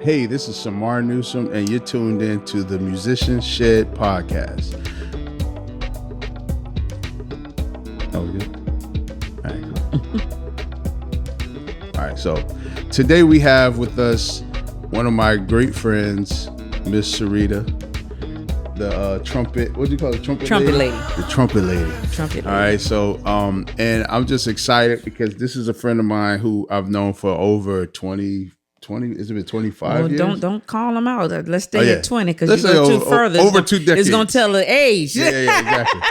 Hey, this is Samar Newsome, and you're tuned in to the Musician Shed podcast. Oh, good. All right, cool. All right, so today we have with us one of my great friends, Miss Syreeta, the trumpet. What do you call it? Trumpet lady. The trumpet lady. Trumpet lady. All right, so and I'm just excited because this is a friend of mine who I've known for over 20. Is it 25 years? Don't call them out. Let's stay at 20 because you go too further. Over 2 decades. It's going to tell the age. Yeah, exactly.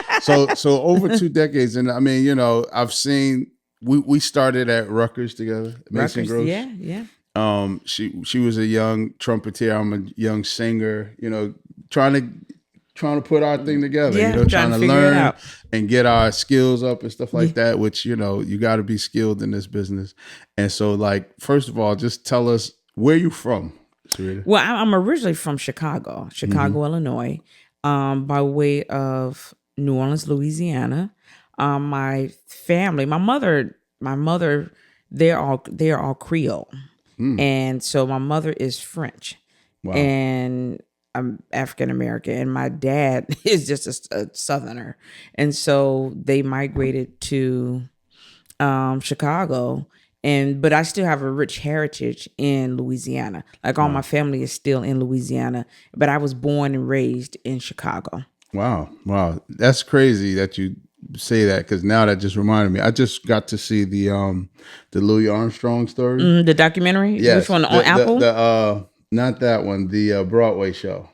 So over 2 decades. And I mean, you know, I've seen, we started at Rutgers together. Mason Gross. Yeah. She was a young trumpeter. I'm a young singer, you know, trying to put our thing together, yeah, you know, trying to figure learn it out and get our skills up and stuff like that, which, you know, you got to be skilled in this business. And so, like, first of all, just tell us where you from, Syreeta. Well, I'm originally from Chicago, Illinois, by way of New Orleans, Louisiana. My family, my mother, they're all Creole. And so my mother is French. Wow. And I'm African American, and my dad is just a Southerner, and so they migrated to Chicago. But I still have a rich heritage in Louisiana. Like all my family is still in Louisiana, but I was born and raised in Chicago. Wow, that's crazy that you say that, because now that just reminded me. I just got to see the Louis Armstrong story, the documentary. Yes, Which one on Apple? Not that one, the Broadway show.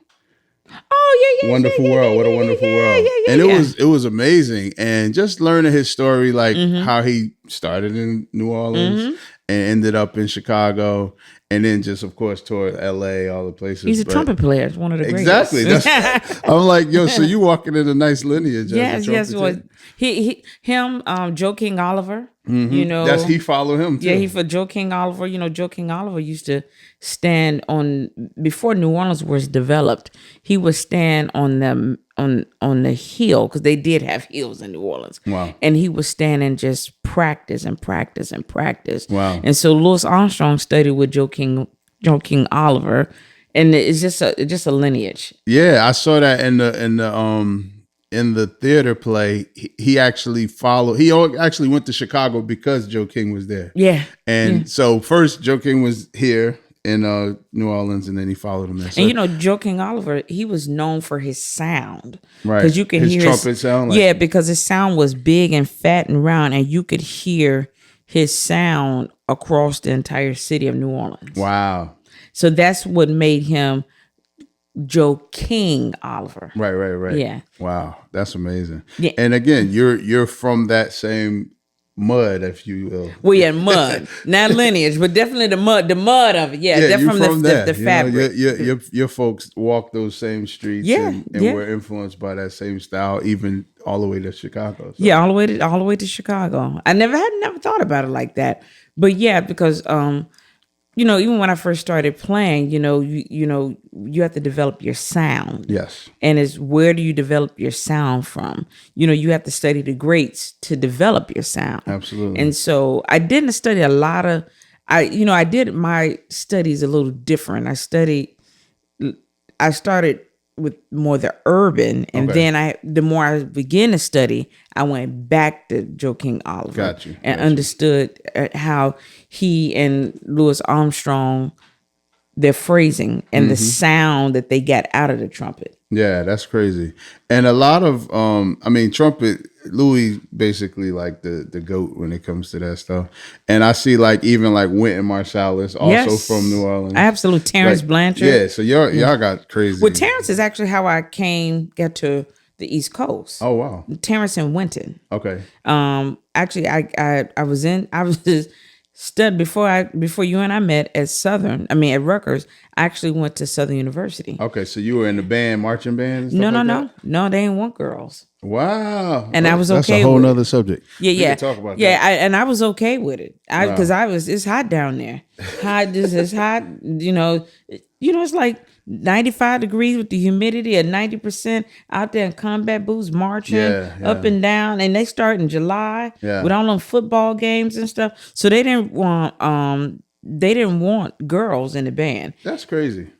Oh yeah. Wonderful World. What a Wonderful World. And it was amazing. And just learning his story, like how he started in New Orleans and ended up in Chicago, and then just, of course, toured LA, all the places. He's a trumpet player. It's one of the greatest. Exactly. I'm like, yo, so you walking in a nice lineage. Yes. Well, him, Joe King Oliver. You know, he followed him too. Yeah, he for Joe King Oliver. You know, Joe King Oliver used to stand on, before New Orleans was developed. He would stand on the hill, because they did have hills in New Orleans. Wow. And he would stand and just practice. Wow. And so Louis Armstrong studied with Joe King Oliver, and it's just a lineage. Yeah, I saw that in the theater play. He actually followed. He actually went to Chicago because Joe King was there. Yeah. And so first Joe King was here in New Orleans, and then he followed him there. So, and you know, Joe King Oliver, he was known for his sound. Right. Because you can hear his trumpet sound. Yeah, because his sound was big and fat and round, and you could hear his sound across the entire city of New Orleans. Wow. So that's what made him Joe King Oliver. Right. Yeah. Wow, that's amazing. Yeah. And again, you're from that same mud, if you will. Well, yeah, mud, not lineage, but definitely the mud of it. Yeah, yeah, they're you're from the fabric. Your folks walk those same streets, and were influenced by that same style, even all the way to Chicago. So. Yeah, all the way to Chicago. I never thought about it like that, but yeah, because you know, even when I first started playing, you know, you have to develop your sound. Yes. And it's, where do you develop your sound from? You know, you have to study the greats to develop your sound. Absolutely. And so I didn't study a lot of, I did my studies a little different. I started with more the urban, and then the more I began to study, I went back to Joe King Oliver. Got you. Understood how he and Louis Armstrong, their phrasing and the sound that they got out of the trumpet. Yeah, that's crazy. And a lot of, trumpet, Louis basically like the GOAT when it comes to that stuff. And I see even Wynton Marsalis, also from New Orleans. Absolutely. Terrence Blanchard. Yeah, so y'all got crazy. Well, Terrence is actually how I got to the East Coast. Oh, wow. Terrence and Wynton. Okay. Actually, I was just studied before you and I met at at Rutgers. I actually went to Southern University. Okay, so you were in the band, marching band? And No, they ain't want girls. Wow. And I was okay with it. That's a whole nother subject. Yeah. We can talk about that. Yeah, and I was okay with it. Because it's hot down there. It's hot, it's like 95 degrees with the humidity at 90% out there in combat boots marching up and down. And they start in July with all them football games and stuff. So they didn't want they didn't want girls in the band. That's crazy.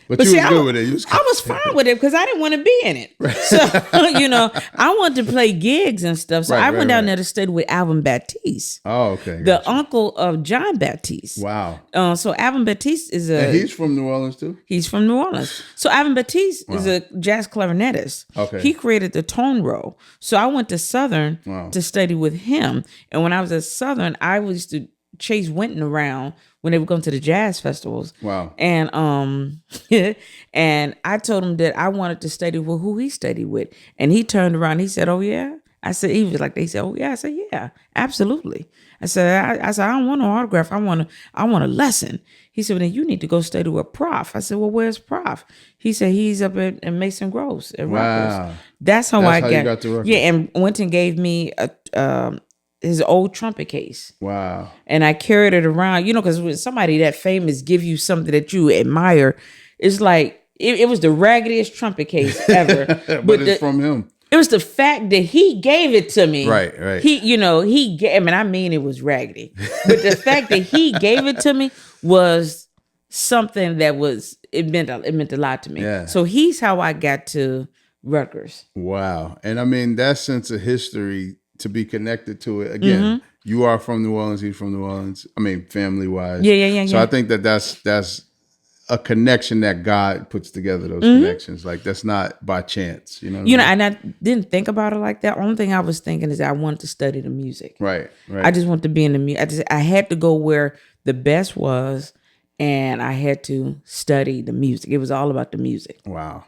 But you see, was good with it. I was fine with it because I didn't want to be in it. Right. So, I wanted to play gigs and stuff. So I went down there to study with Alvin Baptiste. Oh, okay. The uncle of John Baptiste. Wow. So Alvin Baptiste is and he's from New Orleans too? He's from New Orleans. So Alvin Baptiste is a jazz clarinetist. Okay. He created the tone roll. So I went to Southern to study with him. And when I was at Southern, I used to chase Wynton around when they would come to the jazz festivals. Wow. And and I told him that I wanted to study with who he studied with. And he turned around, he said, "Oh yeah." I said, he was like, they said, "Oh yeah." I said, "Yeah, absolutely." I said, I don't want no autograph. I want a lesson. He said, "Well, then you need to go study with Prof." I said, "Well, where's Prof?" He said, "He's up at Mason Groves at Rutgers." That's how I got to Rutgers. Yeah, and Wynton gave me his old trumpet case. Wow. And I carried it around, because when somebody that famous give you something that you admire, it's like, it was the raggediest trumpet case ever. but it's from him. It was the fact that he gave it to me. Right. He gave, I mean, it was raggedy. But the fact that he gave it to me was something that it meant a lot to me. Yeah. So he's how I got to Rutgers. Wow. And I mean, that sense of history, to be connected to it again. You are from New Orleans. He's from New Orleans. I mean, family wise. Yeah. So I think that's a connection that God puts together. Those connections, like that's not by chance. You know. And I didn't think about it like that. Only thing I was thinking is that I wanted to study the music. Right. I just wanted to be in the music. I had to go where the best was, and I had to study the music. It was all about the music. Wow.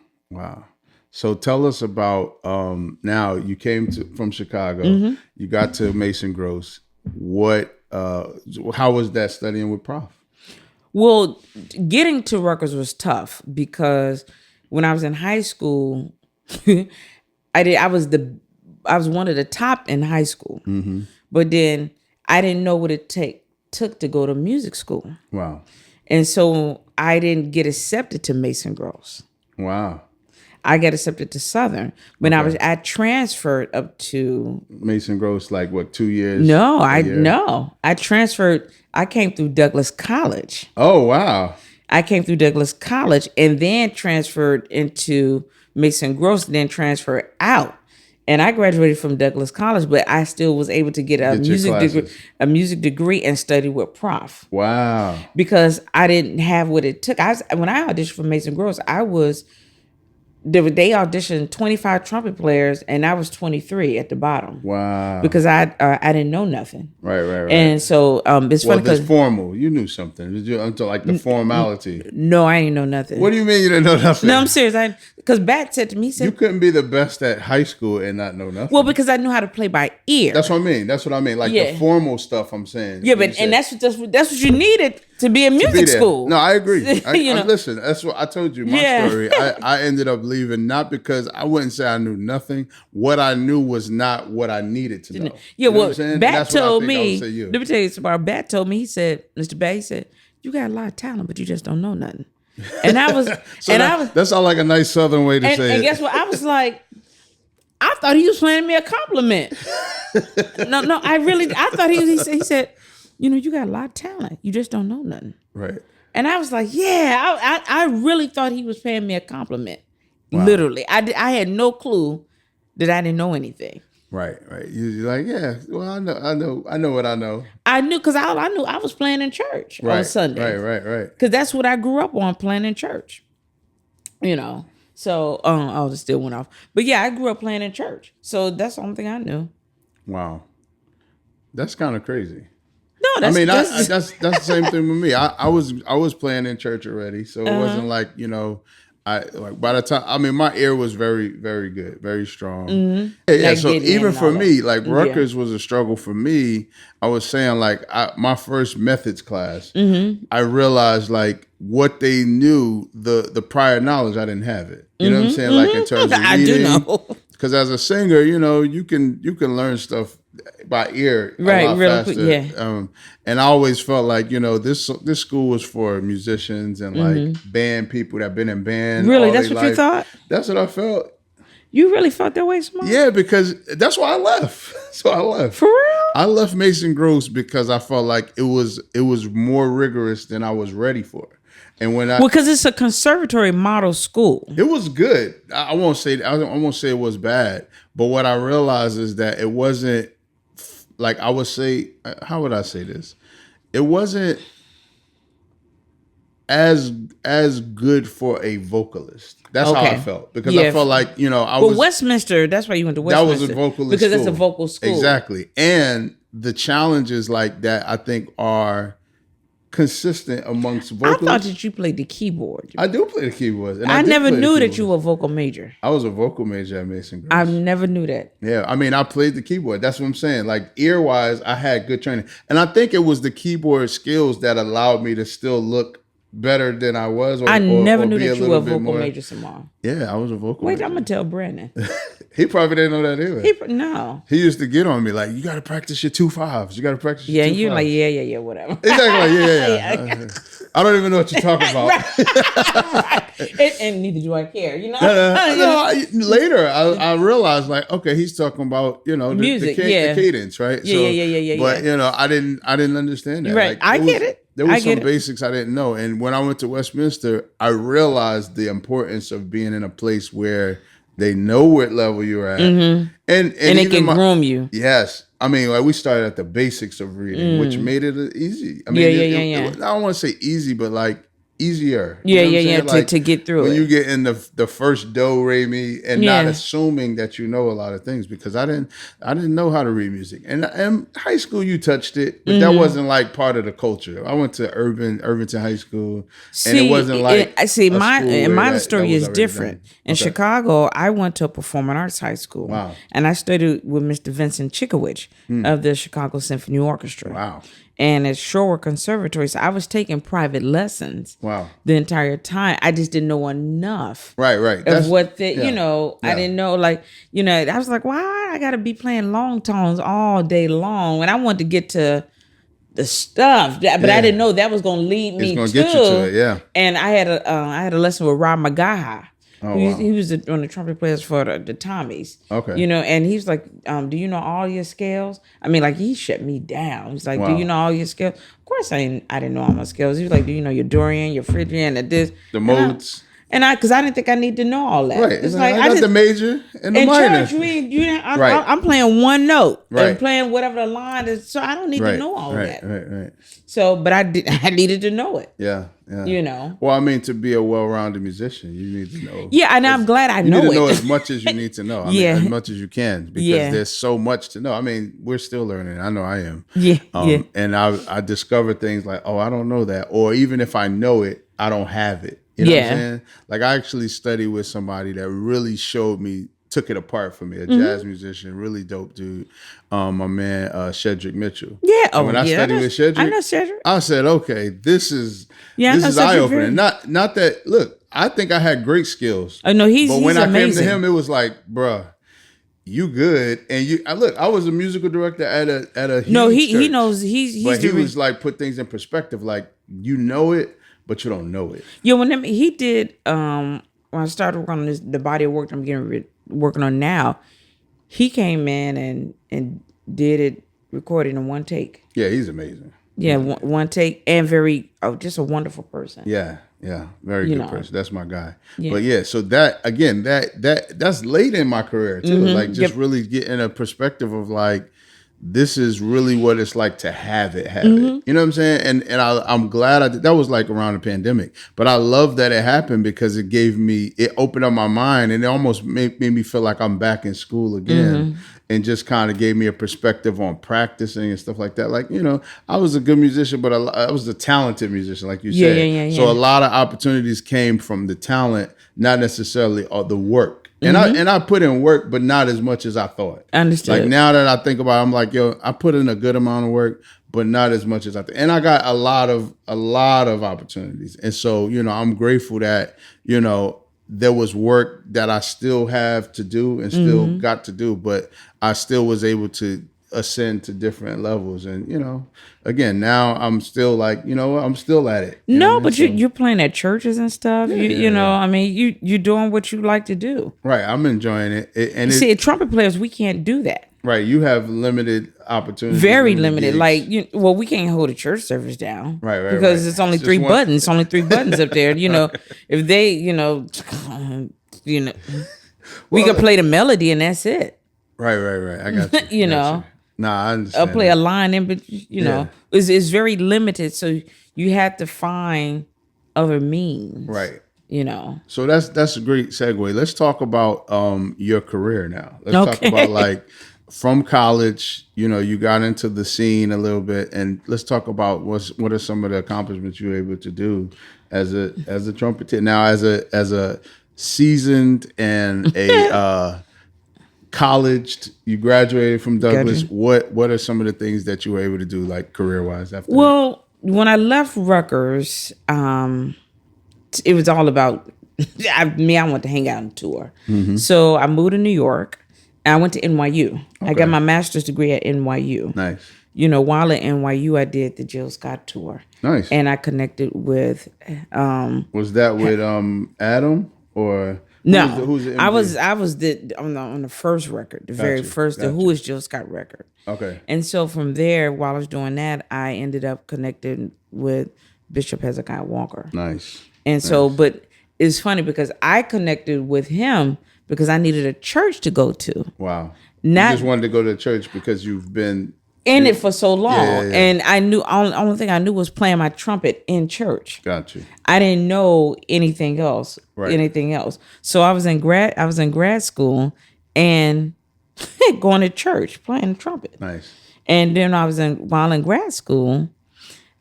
So tell us about now you came from Chicago. You got to Mason Groves. How was that studying with Prof? Well, getting to Rutgers was tough because when I was in high school, I was one of the top in high school. But then I didn't know what it took to go to music school. Wow. And so I didn't get accepted to Mason Groves. Wow. I got accepted to Southern. When I transferred up to Mason Groves, like what, 2 years? No, I transferred. I came through Douglas College. Oh, wow. I came through Douglas College and then transferred into Mason Groves, then transferred out. And I graduated from Douglas College, but I still was able to get a music degree and study with Prof. Wow. Because I didn't have what it took. When I auditioned for Mason Groves, they auditioned 25 trumpet players, and I was 23 at the bottom. Wow! Because I didn't know nothing. Right. And so it's funny because formal. You knew something. Did you until like the formality? No, I didn't know nothing. What do you mean you didn't know nothing? No, I'm serious. Because Bat said to me, he said, you couldn't be the best at high school and not know nothing. Well, because I knew how to play by ear. That's what I mean. Like the formal stuff. I'm saying. Yeah, but that's what you needed to be in music school. No, I agree. Listen, that's what I told you. My story. I ended up leaving not because I wouldn't say I knew nothing. What I knew was not what I needed to know. Yeah, well, Bat told me. Let me tell you something about Bat told me. He said, Mr. Bat, he said, "You got a lot of talent, but you just don't know nothing." And I was, that sounds like a nice Southern way to say it. And guess what? I was like, I thought he was playing me a compliment. No, I thought he said, you got a lot of talent. You just don't know nothing. Right. And I was like, yeah, I really thought he was paying me a compliment. Wow. Literally. I had no clue that I didn't know anything. Right. You're like, yeah, well, I know what I know. I knew because I knew I was playing in church on Sunday. Right. Because that's what I grew up on, playing in church. So, it still went off. But yeah, I grew up playing in church. So that's the only thing I knew. Wow. That's kind of crazy. No, that's the same thing with me. I was playing in church already. So it wasn't like, by the time, my ear was very, very good, very strong. Mm-hmm. Yeah. So even for me, like Rutgers was a struggle for me. I was saying my first methods class, I realized like what they knew, the prior knowledge, I didn't have it. You know what I'm saying? Like in terms of reading. I do know. Because as a singer, you can learn stuff by ear a lot faster. Yeah. And I always felt like, this school was for musicians and like band people that have been in band. Really? That's what you thought? That's what I felt. You really felt that way, Samar? Yeah, because that's why I left. So I left. For real? I left Mason Gross because I felt like it was more rigorous than I was ready for. And when because it's a conservatory model school. It was good. I won't say it was bad, but what I realized is that it wasn't like I would say. How would I say this? It wasn't as good for a vocalist. That's how I felt, because I felt like I was Westminster. That's why you went to Westminster. That was a vocalist because school. That's a vocal school, exactly. And the challenges like that, I think, are consistent amongst vocalists. I thought that you played the keyboard. I do play the keyboard. And I never knew that you were a vocal major. I was a vocal major at Mason Gross. I never knew that. Yeah, I mean, I played the keyboard. That's what I'm saying. Like, ear-wise, I had good training. And I think it was the keyboard skills that allowed me to still look better than I was. I never knew that you were a vocal major, Samar. Yeah, I was a vocal major. Wait, I'm going to tell Brandon. He probably didn't know that either. No. He used to get on me like, you got to practice your 2/5s. You got to practice your 2/5s. Yeah, you're like, yeah, whatever. Exactly, like, yeah. I don't even know what you're talking about. and neither do I care, Later, I realized, like, okay, he's talking about, the music, the cadence, right? Yeah. But, I didn't understand that. Right, like, I get it. There was some basics I didn't know. And when I went to Westminster, I realized the importance of being in a place where they know what level you're at. Mm-hmm. And they can groom you. Yes. I mean, like, we started at the basics of reading, which made it easy. I mean, I don't want to say easy, but like easier. Like, to get through when it. You get in the first do, re, mi, and not assuming that you know a lot of things, because I didn't know how to read music. And in high school, you touched it, but that wasn't like part of the culture. I went to Irvington High School, and it wasn't like my story is different. In Chicago, I went to a performing arts high school. Wow. And I studied with Mr. Vincent Chickowich of the Chicago Symphony Orchestra. Wow. And at Shorewood Conservatory, so I was taking private lessons. Wow. The entire time. I just didn't know enough. Right. Of what I didn't know, I was like, why I got to be playing long tones all day long when I wanted to get to the stuff, but I didn't know that was going to lead me to. It's going to get you to it, yeah. And I had a lesson with Rob Magaha. Oh, wow. He was one of the trumpet players for the Tommies. Okay. And he was like, do you know all your scales? I mean, like, he shut me down. He's like, do you know all your scales? Of course I didn't know all my scales. He was like, do you know your Dorian, your Phrygian, and this? The modes. Because I didn't think I need to know all that. Right. It's like I got the major and the minor. In church, I'm playing one note. Right. And playing whatever the line is. So I don't need to know all that. Right. So, but I needed to know it. Yeah. Well, I mean, to be a well-rounded musician, you need to know. Yeah, and I'm glad I know it. You need to know as much as you need to know. I mean, as much as you can, because there's so much to know. I mean, we're still learning. I know I am. Yeah. And I discovered things like, I don't know that. Or even if I know it, I don't have it. You know what I'm saying? Like, I actually studied with somebody that really showed me, took it apart for me, a jazz musician, really dope dude. My man, Shedrick Mitchell. Yeah. And when I studied with Shedrick, I know Shedrick. I said, okay, this is eye-opening. Not that, look, I think I had great skills. Oh, no, he's when amazing. I came to him, it was like, bruh, you good. And I was a musical director at a huge he church, knows, but he was like, put things in perspective, like, you know it, but you don't know it. Yeah, when he did, when I started working on the body of work I'm working on now, he came in and did it, recorded in one take. Yeah, he's amazing. Yeah, one take, and just a wonderful person. Yeah, very good person. That's my guy. Yeah. But so that, again, that's late in my career too. Like, just really getting a perspective of like, this is really what it's like to have it. You know what I'm saying? And I'm glad that was like around the pandemic. But I love that it happened, because it opened up my mind, and it almost made me feel like I'm back in school again, and just kind of gave me a perspective on practicing and stuff like that. Like, I was a good musician, but I was a talented musician, like you said. Yeah. So a lot of opportunities came from the talent, not necessarily the work. And I put in work, but not as much as I thought. Understood. Like, now that I think about it, I'm like, I put in a good amount of work, but not as much as I think. And I got a lot of opportunities. And so, I'm grateful that, there was work that I still have to do and still got to do, but I still was able to ascend to different levels. And, again, now I'm still like, I'm still at it. No, but you're playing at churches and stuff. I mean, you're doing what you like to do. Right. I'm enjoying it. See, trumpet players, we can't do that. Right. You have limited opportunities. Very limited. Like, we can't hold a church service down. Right. Because it's only three buttons. It's only 3 buttons up there. If they, we could play the melody and that's it. Right. I got you. Nah, I understand. I'll play a line in, but it's very limited. So you have to find other means. Right. So that's a great segue. Let's talk about your career now. Let's talk about like from college, you got into the scene a little bit, and let's talk about what are some of the accomplishments you were able to do as a trumpeter. Now, as a seasoned and a college, you graduated from Douglas. Gotcha. What are some of the things that you were able to do, like career wise, after? Well, when I left Rutgers, it was all about I wanted to hang out and tour. Mm-hmm. So I moved to New York. I went to NYU. Okay. I got my master's degree at NYU. Nice. While at NYU, I did the Jill Scott tour. Nice. And I connected with. Was that with Adam or? No, who's the I was on the first record, the very first, the Who Is Jill Scott record. Okay. And so from there, while I was doing that, I ended up connected with Bishop Hezekiah Walker. Nice. And so, but it's funny because I connected with him because I needed a church to go to. Wow. You just wanted to go to church because you've been in it for so long. Yeah. And I knew, only thing I knew was playing my trumpet in church. Got you. I didn't know anything else. So I was in grad school and going to church, playing the trumpet. Nice. And then while in grad school,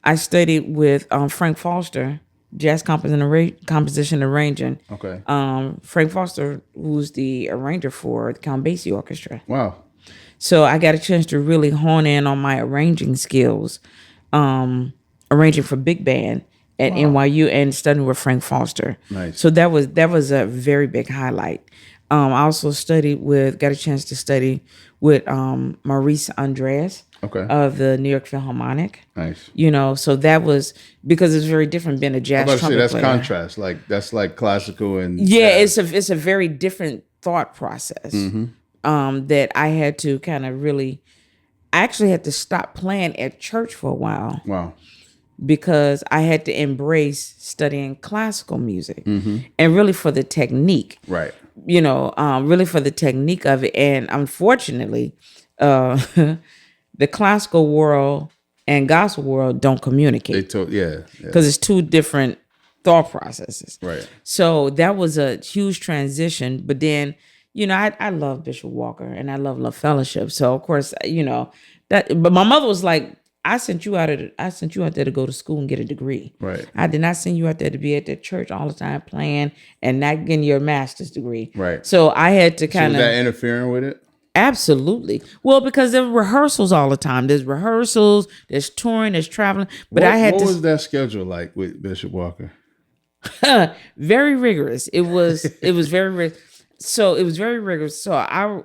I studied with Frank Foster, jazz composition arranging. Okay. Frank Foster, who's the arranger for the Count Basie Orchestra. Wow. So I got a chance to really hone in on my arranging skills, arranging for big band at NYU and studying with Frank Foster. Nice. So that was a very big highlight. I also got a chance to study with Maurice Andreas. Okay. Of the New York Philharmonic. Nice. So that was because it's very different being a jazz trumpet that's player. contrast. Like that's like classical and jazz. It's a very different thought process. Mm-hmm. That I had to kind of really. I actually had to stop playing at church for a while. Wow. Because I had to embrace studying classical music, and really for the technique. Right. Really for the technique of it, and unfortunately, the classical world and gospel world don't communicate. Because it's two different thought processes. Right. So that was a huge transition. But then, I love Bishop Walker and I love fellowship. So of course, that. But my mother was like, I sent you out there to go to school and get a degree. Right. I did not send you out there to be at the church all the time playing and not getting your master's degree. Right. So I had to kind of. Was that interfering with it? Absolutely. Well, because there were rehearsals all the time. There's rehearsals, there's touring, there's traveling. But what was that schedule like with Bishop Walker? Very rigorous. It was very rigorous. So it was very rigorous. So I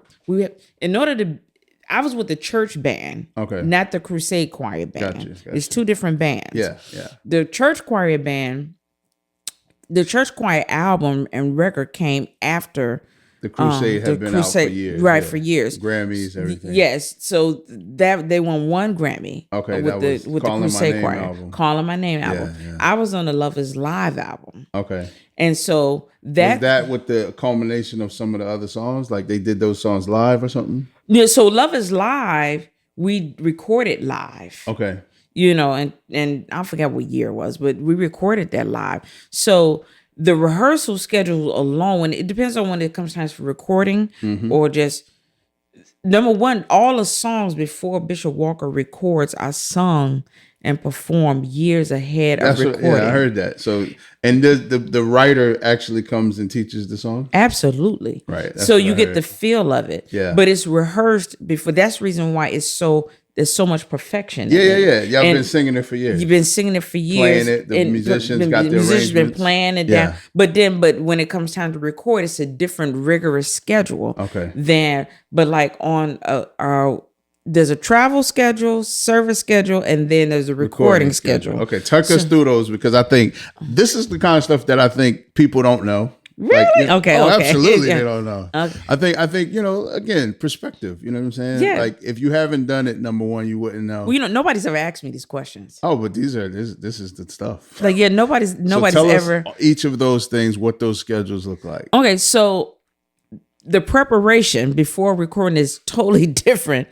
was with the church band, okay, not the Crusade Choir band. Gotcha. It's two different bands. Yeah. The church choir band, the church choir album and record came after. The Crusade had been out for years. Right, for years. Grammys, everything. Yes. So that they won one Grammy. Okay, with the Crusade Choir. Album. Calling My Name album. Yeah. I was on the Love Is Live album. Okay. And so was that with the culmination of some of the other songs? Like they did those songs live or something? Yeah, so Love Is Live, we recorded live. Okay. And I forgot what year it was, but we recorded that live. So the rehearsal schedule alone, it depends on when it comes time for recording or just, number one, all the songs before Bishop Walker records are sung and performed years ahead of recording. I heard that. So, and the writer actually comes and teaches the song? Absolutely. Right. So you get the feel of it. Yeah. But it's rehearsed before. That's the reason why there's so much perfection. Yeah. Y'all been singing it for years. You've been singing it for years. Playing it. The musicians got the musicians arrangements. Been playing it down. But when it comes time to record, it's a different rigorous schedule. Okay. But like on there's a travel schedule, service schedule, and then there's a recording schedule. Okay, tuck us through those because I think this is the kind of stuff that I think people don't know. Really? Like, okay. Absolutely, Yeah. they don't know. Okay. I think again, perspective. You know what I'm saying? Yeah. Like, if you haven't done it, number one, you wouldn't know. Well, nobody's ever asked me these questions. Oh, but this is the stuff. Like, yeah, nobody's so tell ever us each of those things, what those schedules look like. Okay, so the preparation before recording is totally different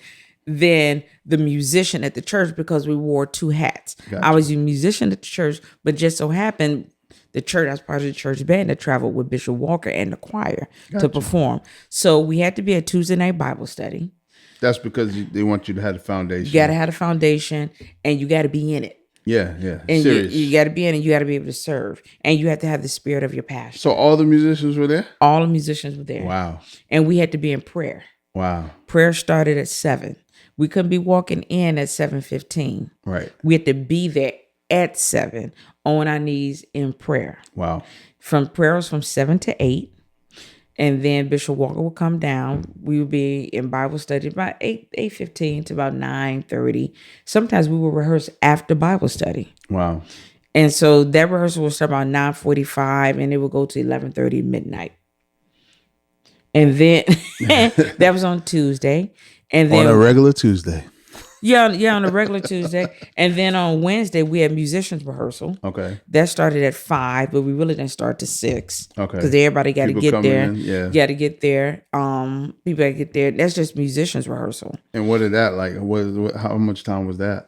than the musician at the church because we wore two hats. Gotcha. I was a musician at the church, but just so happened the church, I was part of the church band that traveled with Bishop Walker and the choir to perform. So we had to be at Tuesday night Bible study. That's because they want you to have a foundation. You got to have a foundation, and you got to be in it. Yeah. And you got to be in it. You got to be able to serve, and you have to have the spirit of your passion. So all the musicians were there? All the musicians were there. Wow. And we had to be in prayer. Wow. Prayer started at 7. We couldn't be walking in at 7:15. Right. We had to be there at 7 on our knees in prayer. Wow. Prayer was from 7 to 8. And then Bishop Walker would come down. We would be in Bible study about 8:15 to about 9:30. Sometimes we would rehearse after Bible study. Wow. And so that rehearsal would start about 9:45 and it would go to 11:30 midnight. And then that was on Tuesday. And then on a regular Tuesday. Yeah, on a regular Tuesday. And then on Wednesday, we had musicians rehearsal. Okay. That started at 5, but we really didn't start to 6. Okay. Because everybody got to get there. Yeah. Got to get there. People got to get there. That's just musicians rehearsal. And what did that like? How much time was that?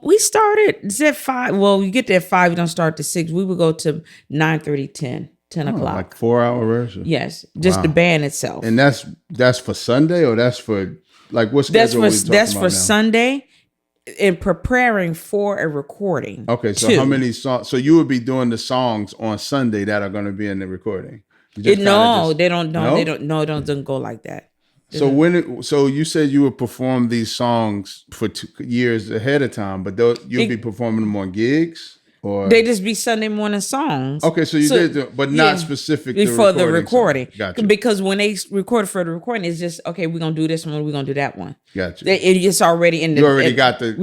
We started at 5. Well, you get there at 5, you don't start to 6. We would go to 9:30, 10 o'clock. Like 4-hour rehearsal? Yes. Just the band itself. And that's for Sunday or that's for... Like what schedule that's for Sunday in preparing for a recording. Okay, so how many songs? So you would be doing the songs on Sunday that are going to be in the recording. They don't go like that. So you said you would perform these songs for 2 years ahead of time, but you'll be performing them on gigs. Or they just be Sunday morning songs. Okay, so you did, but not specific for the recording. Gotcha. Because when they record for the recording, it's just okay. We're gonna do this one. We're gonna do that one. Gotcha. It's already in the. We already got it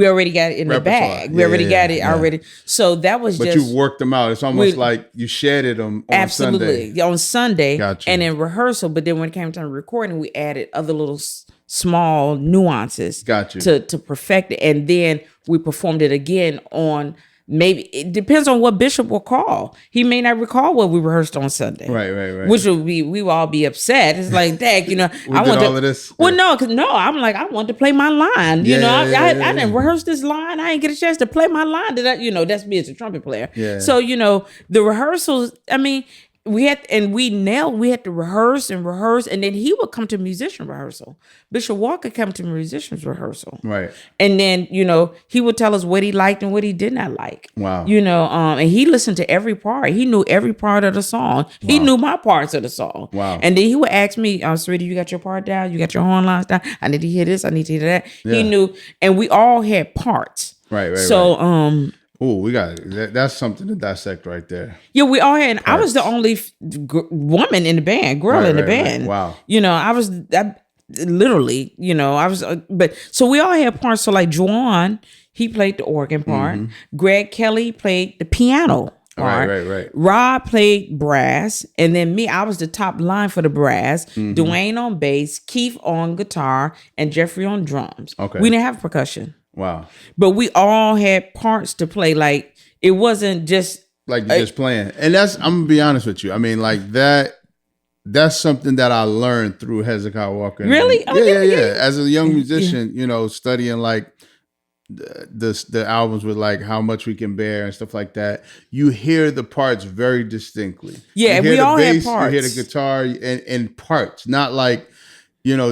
in the bag. We already got it already. So that was. But you worked them out. It's almost like you shedded them on Sunday. On Sunday, gotcha. And in rehearsal. But then when it came time to recording, we added other little small nuances. Gotcha. To perfect it, and then we performed it again on. Maybe it depends on what Bishop will call. He may not recall what we rehearsed on Sunday. Right. Which we will all be upset. It's like, dang, I want all of this. Well, no, I'm like, I want to play my line. I didn't rehearse this line. I didn't get a chance to play my line. That's me as a trumpet player. Yeah. So the rehearsals. I mean. We had to rehearse, and then he would come to musician rehearsal. Bishop Walker come to musicians rehearsal. Right. And then, he would tell us what he liked and what he did not like. Wow. And he listened to every part. He knew every part of the song. Wow. He knew my parts of the song. Wow. And then he would ask me, Syreeta, you got your part down? You got your horn lines down? I need to hear this. I need to hear that. Yeah. He knew, and we all had parts. Right. So, we got it. That's something to dissect right there. Yeah, we all had. And I was the only woman in the band, girl in the band. Right. Wow. I was literally. I was. But so we all had parts. So like Juwan, he played the organ part. Mm-hmm. Greg Kelly played the piano part. Right. Rob played brass, and then me, I was the top line for the brass. Mm-hmm. Dwayne on bass, Keith on guitar, and Jeffrey on drums. Okay. We didn't have percussion. Wow. But we all had parts to play. Like, it wasn't just... Like you're just playing. And I'm going to be honest with you. I mean, like that's something that I learned through Hezekiah Walker. Really? Yeah. As a young musician, studying like the albums with like How Much We Can Bear and stuff like that, you hear the parts very distinctly. Yeah, we all had parts. You hear the guitar and parts, not like...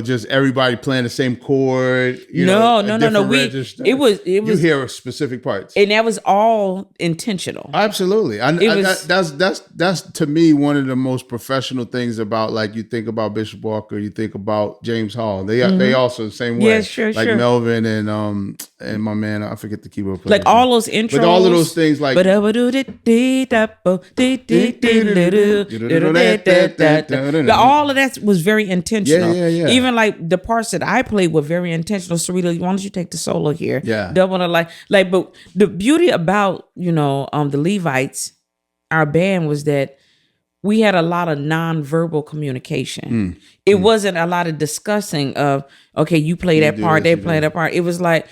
just everybody playing the same chord. No. Register. It was. You hear specific parts, and that was all intentional. Absolutely, that's to me one of the most professional things about, like, you think about Bishop Walker, you think about James Hall. They also the same way. Yeah, sure. Like Melvin and my man, I forget the keyboard player. Like all those intros, with all of those things, like all of that was very intentional. Yeah. Even like the parts that I played were very intentional. Syreeta, why don't you take the solo here? Yeah. Double the like. But the beauty about the Levites, our band, was that we had a lot of nonverbal communication. It wasn't a lot of discussing of, okay, you play that part, they play that part. It was like,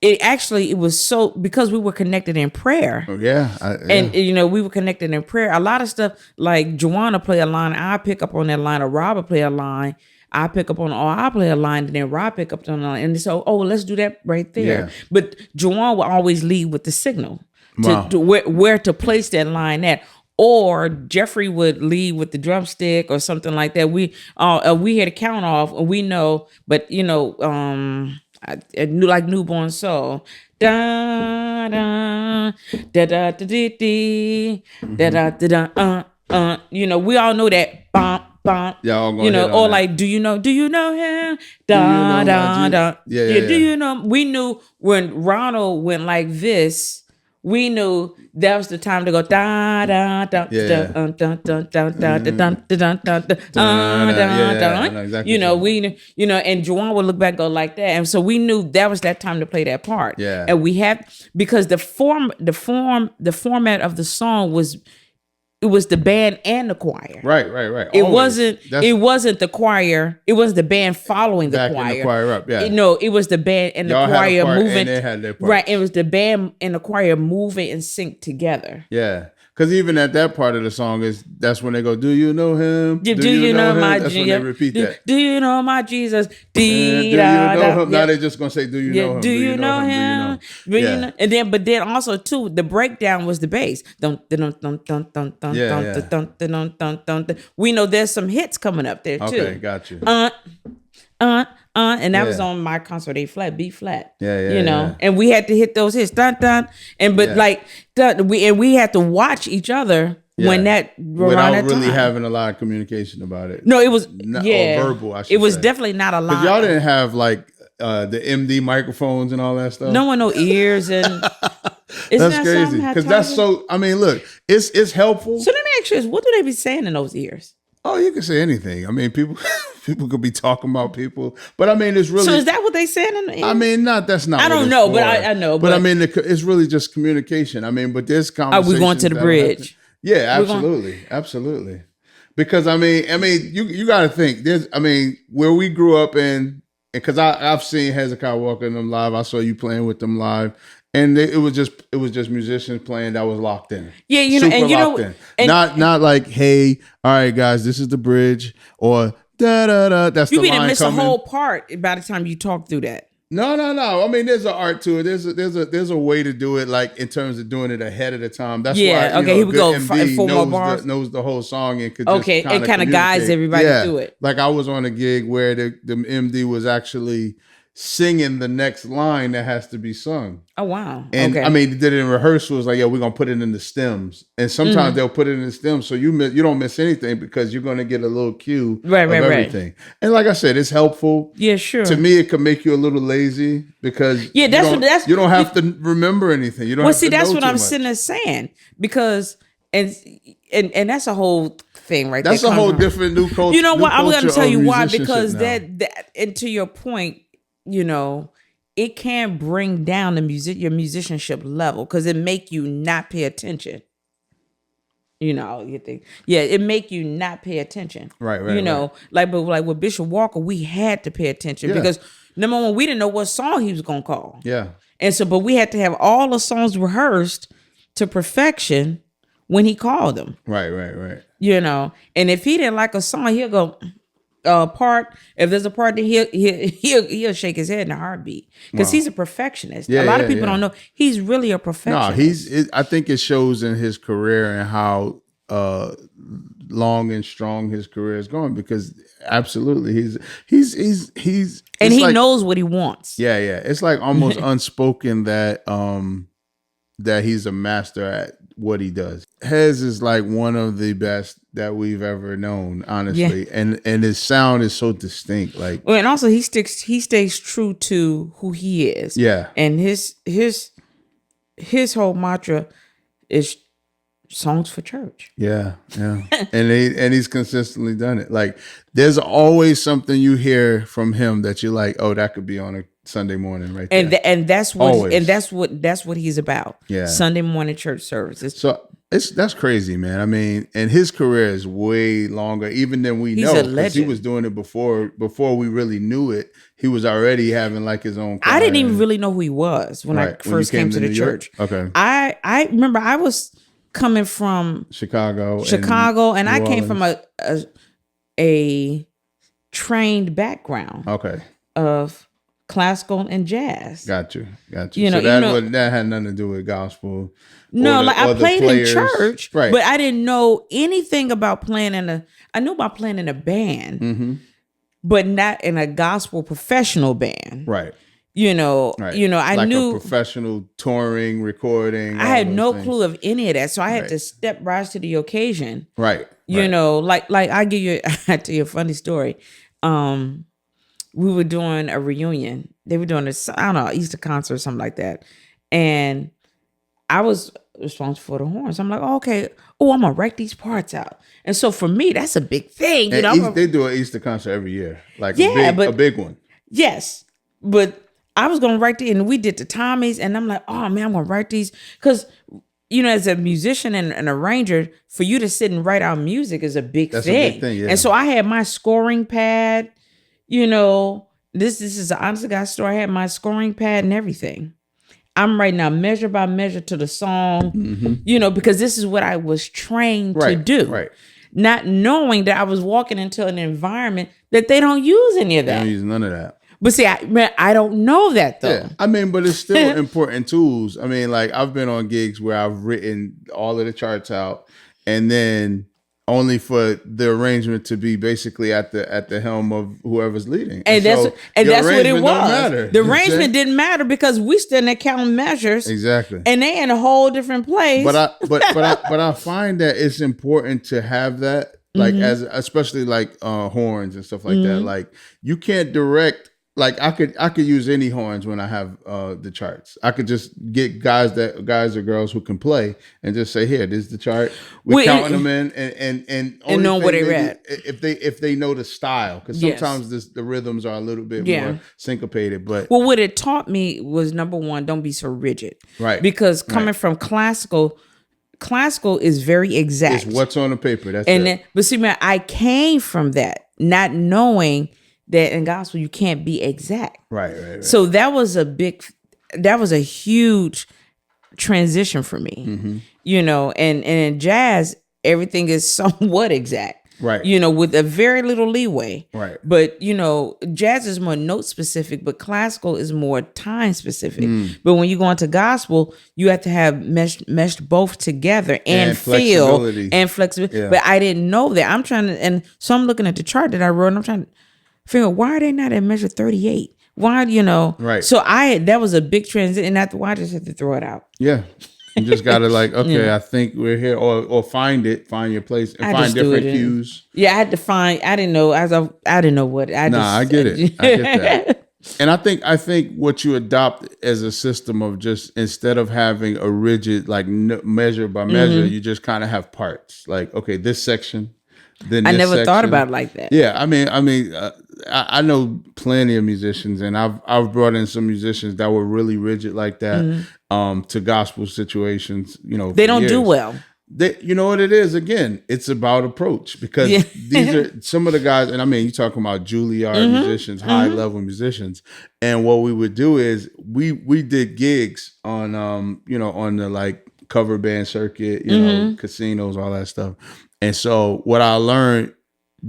it was so, because we were connected in prayer. Oh, yeah. And, we were connected in prayer. A lot of stuff, like Joanna play a line, I pick up on that line, or Robert play a line, I pick up on, or I play a line, and then Rob pick up on the line. And so, let's do that right there. Yeah. But Joanna will always lead with the signal to where to place that line at. Or Jeffrey would lead with the drumstick or something like that. We had a count off, and we know, but I knew, like Newborn Soul. Da da da da da dee da da da da. We all know that bump bump. Yeah, or like, do you know him? Da da da. Yeah. Do you know? We knew when Ronald went like this. We knew that was the time to go da da da da da da da da da da da. We and Juwan would look back and go like that, and so we knew that was that time to play that part. Yeah, and we had, because the format of the song was. It was the band and the choir. Right. It wasn't the choir. It was the band following the choir. The choir up, yeah. It was the band and the choir moving. And they had their part. Right. It was the band and the choir moving in sync together. Yeah. Because even at that part of the song, that's when they go, do you know him? Do you know my Jesus? That's when they repeat that. Do you know my Jesus? Do you know him? Now they're just going to say, do you know him? Do you know him? But then also too, the breakdown was the bass. We know there's some hits coming up there too. Okay, got you. And that was on my concert A flat, B flat. And we had to hit those hits, dun dun, we had to watch each other when that without that really time. having a lot of communication about it. No, it was or verbal. I should it was say. Definitely not a lot. Because y'all didn't have like the MD microphones and all that stuff. No one, no ears and. That's crazy because that's so. I mean, look, it's helpful. So let me ask you this: what do they be saying in those ears? Oh, you can say anything. I mean, people could be talking about people, but I mean, it's really. So is that what they saying in the ear? I mean, that's not. I don't know, but I know. But I mean, it's really just communication. I mean, but there's conversations. Are we going to the bridge? Yeah, absolutely. Because I mean, you got to think. Where we grew up in, because I've seen Hezekiah Walker and them live. I saw you playing with them live. And it was just musicians playing that was locked in. Yeah, not like, hey, all right, guys, this is the bridge, or da da da. That's you the line coming. You miss a whole part by the time you talk through that. No. I mean, there's an art to it. There's a way to do it, like in terms of doing it ahead of the time. That's why. Okay, here we go. MD 4 more bars. knows the whole song and could it kind of guides everybody through it. Like I was on a gig where the MD was actually singing the next line that has to be sung. Oh wow! And I mean, did it in rehearsals. Like, we're gonna put it in the stems, and sometimes they'll put it in the stems, so you don't miss anything because you're gonna get a little cue of everything. Right. And like I said, it's helpful. Yeah, sure. To me, it can make you a little lazy because you don't have to remember anything. You don't. Well, that's what I'm sitting there saying, because and that's a whole thing, right? That's a whole different new culture. You know what? I'm gonna tell you why, because that and to your point. It can bring down your musicianship level because it make you not pay attention. You think, it make you not pay attention. Right. Like with Bishop Walker, we had to pay attention because number one, we didn't know what song he was gonna call. Yeah. And so, but we had to have all the songs rehearsed to perfection when he called them. Right. And if he didn't like a song, he'll go. Part, if there's a part that he'll shake his head in a heartbeat because he's a perfectionist. A lot of people don't know he's really a perfectionist. No, I think it shows in his career and how long and strong his career is going, because absolutely he's and he knows what he wants. Yeah. It's like almost unspoken that that he's a master at what he does. Hez is like one of the best that we've ever known, honestly. Yeah. And his sound is so distinct. Like, and also he stays true to who he is. Yeah. And his whole mantra is songs for church. Yeah. and he's consistently done it. Like, there's always something you hear from him that you're like, oh, that could be on a Sunday morning right there. And that's what he's about. Yeah. Sunday morning church services. So That's crazy, man. I mean, and his career is way longer, even than we know, because he was doing it before we really knew it. He was already having like his own choir. I didn't even really know who he was when I first came to the church. Okay. I remember I was coming from Chicago, and I came from a trained background. Okay. Of classical and jazz. Got you. So that had nothing to do with gospel. No, I played in church, right? But I didn't know anything about playing I knew about playing in a band, but not in a gospel professional band, right? I knew a professional touring, recording. I had no clue of any of that, so I had to rise to the occasion, right? Like I I tell you a funny story. We were doing a reunion. They were doing Easter concert or something like that. And I was responsible for the horns. I'm like, okay, I'm going to write these parts out. And so for me, that's a big thing. They do an Easter concert every year. Like a big one. Yes. But I was going to write and we did the Tommies. And I'm like, oh man, I'm going to write these. Because, as a musician and an arranger, for you to sit and write out music is a big thing. That's a big thing, yeah. And so I had my scoring pad. This is an honest to God story. I had my scoring pad and everything. I'm writing out measure by measure to the song, because this is what I was trained to do. Right. Not knowing that I was walking into an environment that they don't use any of that. They don't use none of that. But see, I don't know that though. Yeah. I mean, but it's still important tools. I mean, like I've been on gigs where I've written all of the charts out and then only for the arrangement to be basically at the helm of whoever's leading, and that's what it was. The arrangement didn't matter because we still in counting measures, exactly, and they in a whole different place. But I find that it's important to have that, like especially like horns and stuff like that. Like you can't direct. Like I could use any horns when I have the charts. I could just get guys or girls who can play and just say, here, this is the chart. We're counting them in and know where they're at. If they know the style, because sometimes the rhythms are a little bit more syncopated. But what it taught me was number one, don't be so rigid, right? Because coming from classical is very exact. It's what's on the paper. That's it. But see, man, I came from that not knowing that in gospel you can't be exact. Right. So that was a huge transition for me. And in jazz, everything is somewhat exact. Right. With a very little leeway. Right. But, jazz is more note specific, but classical is more time specific. But when you go into gospel, you have to have meshed both together and feel and flexibility. Yeah. But I didn't know that. So I'm looking at the chart that I wrote and I'm trying to figure out why are they not at measure 38? Why, Right. So that was a big transition. And after I just had to throw it out. Yeah. You just got to okay, I think we're here or find your place and find different cues. Yeah, I had to find, I didn't know. I didn't know what. I get it. I get that. And I think what you adopt as a system of just, instead of having a rigid, like measure by measure, you just kind of have parts. Like, okay, this section. Then I never thought about it like that. Yeah, I mean, I know plenty of musicians, and I've brought in some musicians that were really rigid like that to gospel situations. They don't do well. You know what it is? Again, it's about approach, because these are some of the guys, and I mean, you're talking about Juilliard musicians, high level musicians, and what we would do is we did gigs on on the like cover band circuit, casinos, all that stuff. And so what I learned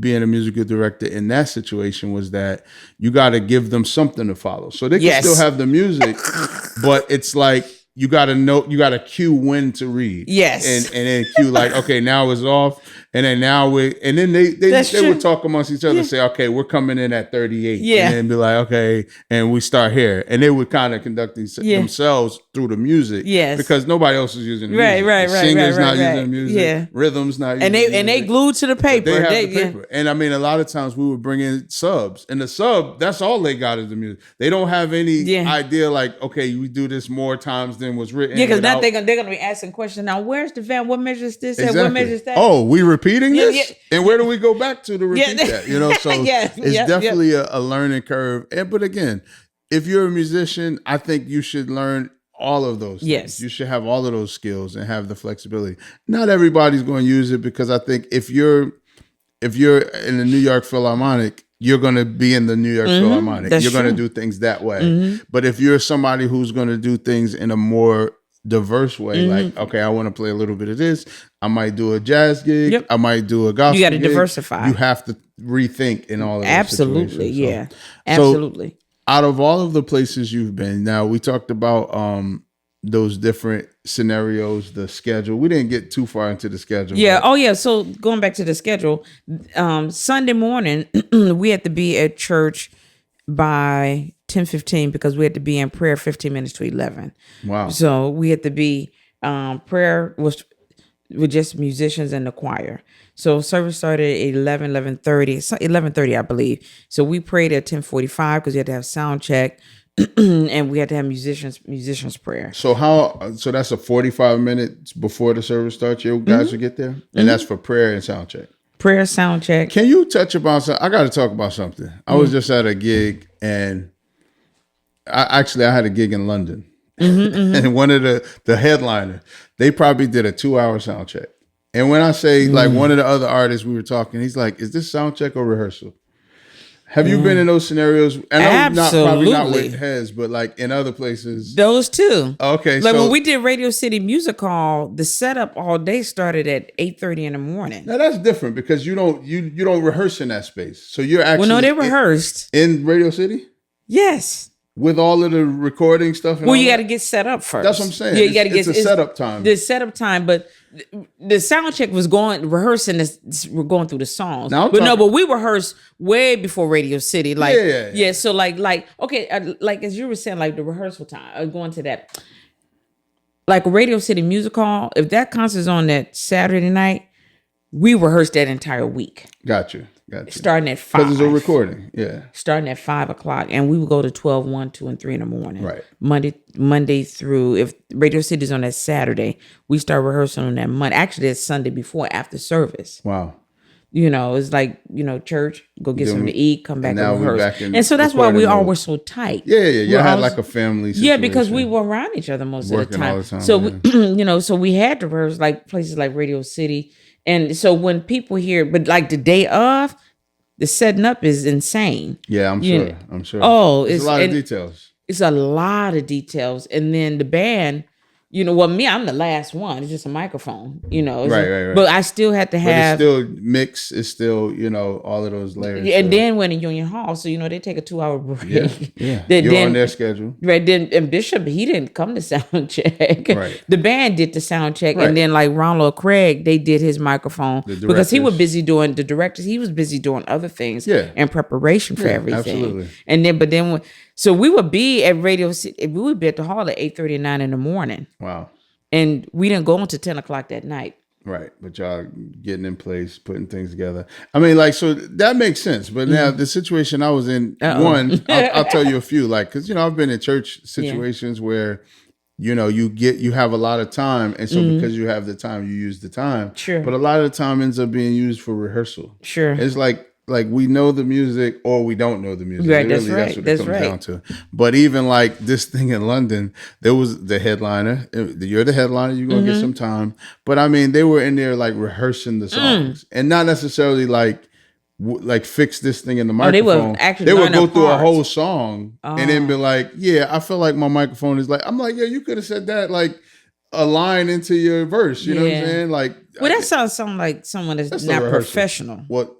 being a musical director in that situation was that you got to give them something to follow. So they can still have the music, but it's like you got to know, you got to cue when to read. Yes. And then cue like, okay, now it's off. And then they would talk amongst each other and say, okay, we're coming in at 38. Yeah. And then be like, okay, and we start here. And they would kind of conduct themselves through the music. Yes. Because nobody else is using the music. Right. Singer's not using the music. Yeah. Rhythm's not using the music. And they glued to the paper. They have the paper. And I mean, a lot of times we would bring in subs. And the sub, that's all they got is the music. They don't have any idea like, okay, we do this more times than was written. Yeah, because now they're going to be asking questions. Now, where's the van? What measures this? Exactly. What measures that? Oh, we repeating this? Yeah. And where do we go back to repeat that? So it's definitely a learning curve. But again, if you're a musician, I think you should learn all of those things. Yes. You should have all of those skills and have the flexibility. Not everybody's going to use it, because I think if you're in the New York Philharmonic, you're going to be in the New York Philharmonic. That's you're going to true. do things that way. But if you're somebody who's going to do things in a more diverse way, like, okay, I want to play a little bit of this, I might do a jazz gig, Yep. I might do a gospel You got to gig. diversify. You have to rethink in all of those Absolutely, situations. yeah. So, Absolutely. out of all of the places you've been, now we talked about those different scenarios, the schedule. We didn't get too far into the schedule. Yeah. Oh, yeah. So going back to the schedule, Sunday morning, we had to be at church by 10:15 because we had to be in prayer 15 minutes to 11. Wow. So we had to be, prayer was with just musicians and the choir. So service started at 11:30, I believe. So we prayed at 10:45 because we had to have sound check. And we had to have musicians prayer. So that's a 45 minutes before the service starts, you guys will get there? And that's for prayer and sound check. Prayer, sound check. Can you touch about something? I got to talk about something. I was just at a gig, and I had a gig in London. And one of the headliner, they probably did a 2-hour sound check. And when I say, like, one of the other artists we were talking, he's like, is this sound check or rehearsal? Have you been in those scenarios? And Absolutely. probably not with Hez, but like in other places. Those two. Okay. Like when we did Radio City Music Hall, the setup all day started at 8:30 in the morning. Now that's different because you don't rehearse in that space. So you're actually they rehearsed in Radio City? Yes. With all of the recording stuff? And you got to get set up first. That's what I'm saying. Yeah, you got to get a setup time. The setup time, but the sound check was rehearsing this. We're going through the songs, but we rehearsed way before Radio City. Like, yeah. So like, okay, like as you were saying, like the rehearsal time. Going to that, like Radio City Music Hall. If that concert's on that Saturday night, we rehearsed that entire week. Got you. Starting at 5. Because it's a recording, yeah. Starting at 5 o'clock, and we would go to 12, 1, 2, and 3 in the morning. Right. Monday through, if Radio City's on that Saturday, we start rehearsing on that Monday. Actually, it's Sunday before, after service. Wow. It's like, church, go get something to eat, come back and rehearse. And so that's why we all were so tight. Yeah. You had like a family situation. Yeah, because we were around each other most of the time. So, so we had to rehearse like places like Radio City. And so when people hear, but like the day of, the setting up is insane. Yeah, I'm sure. Oh, it's a lot of details. It's a lot of details. And then the band, I'm the last one. It's just a microphone, Right. But I still had to have. But it's still mix. It's still, all of those layers. And then when in Union Hall, so, they take a 2-hour break. Yeah. You're on their schedule. Right. Then, and Bishop, he didn't come to sound check. Right. The band did the sound check. Right. And then like Ronald Craig, they did his microphone. Because he was busy doing, the directors, he was busy doing other things. Yeah. In preparation for everything. Absolutely. And then, so we would be at Radio City, we would be at the hall at 8:30 and 9 in the morning. Wow. And we didn't go until 10 o'clock that night. Right. But y'all getting in place, putting things together. I mean, like, so that makes sense. But now the situation I was in, one, I'll tell you a few, like, because, I've been in church situations where, you have a lot of time. And so because you have the time, you use the time. Sure. But a lot of the time ends up being used for rehearsal. Sure. It's like we know the music or we don't know the music. Right, That's what it comes down to. But even like this thing in London, there was the headliner. You're the headliner, you're going to get some time. But I mean, they were in there like rehearsing the songs and not necessarily like fix this thing in the microphone. They would go through a whole song and then be like, yeah, I feel like my microphone is like, I'm like, yeah, you could have said that like a line into your verse. You know what I'm saying? Like, well, that sounds like someone that's not professional. What?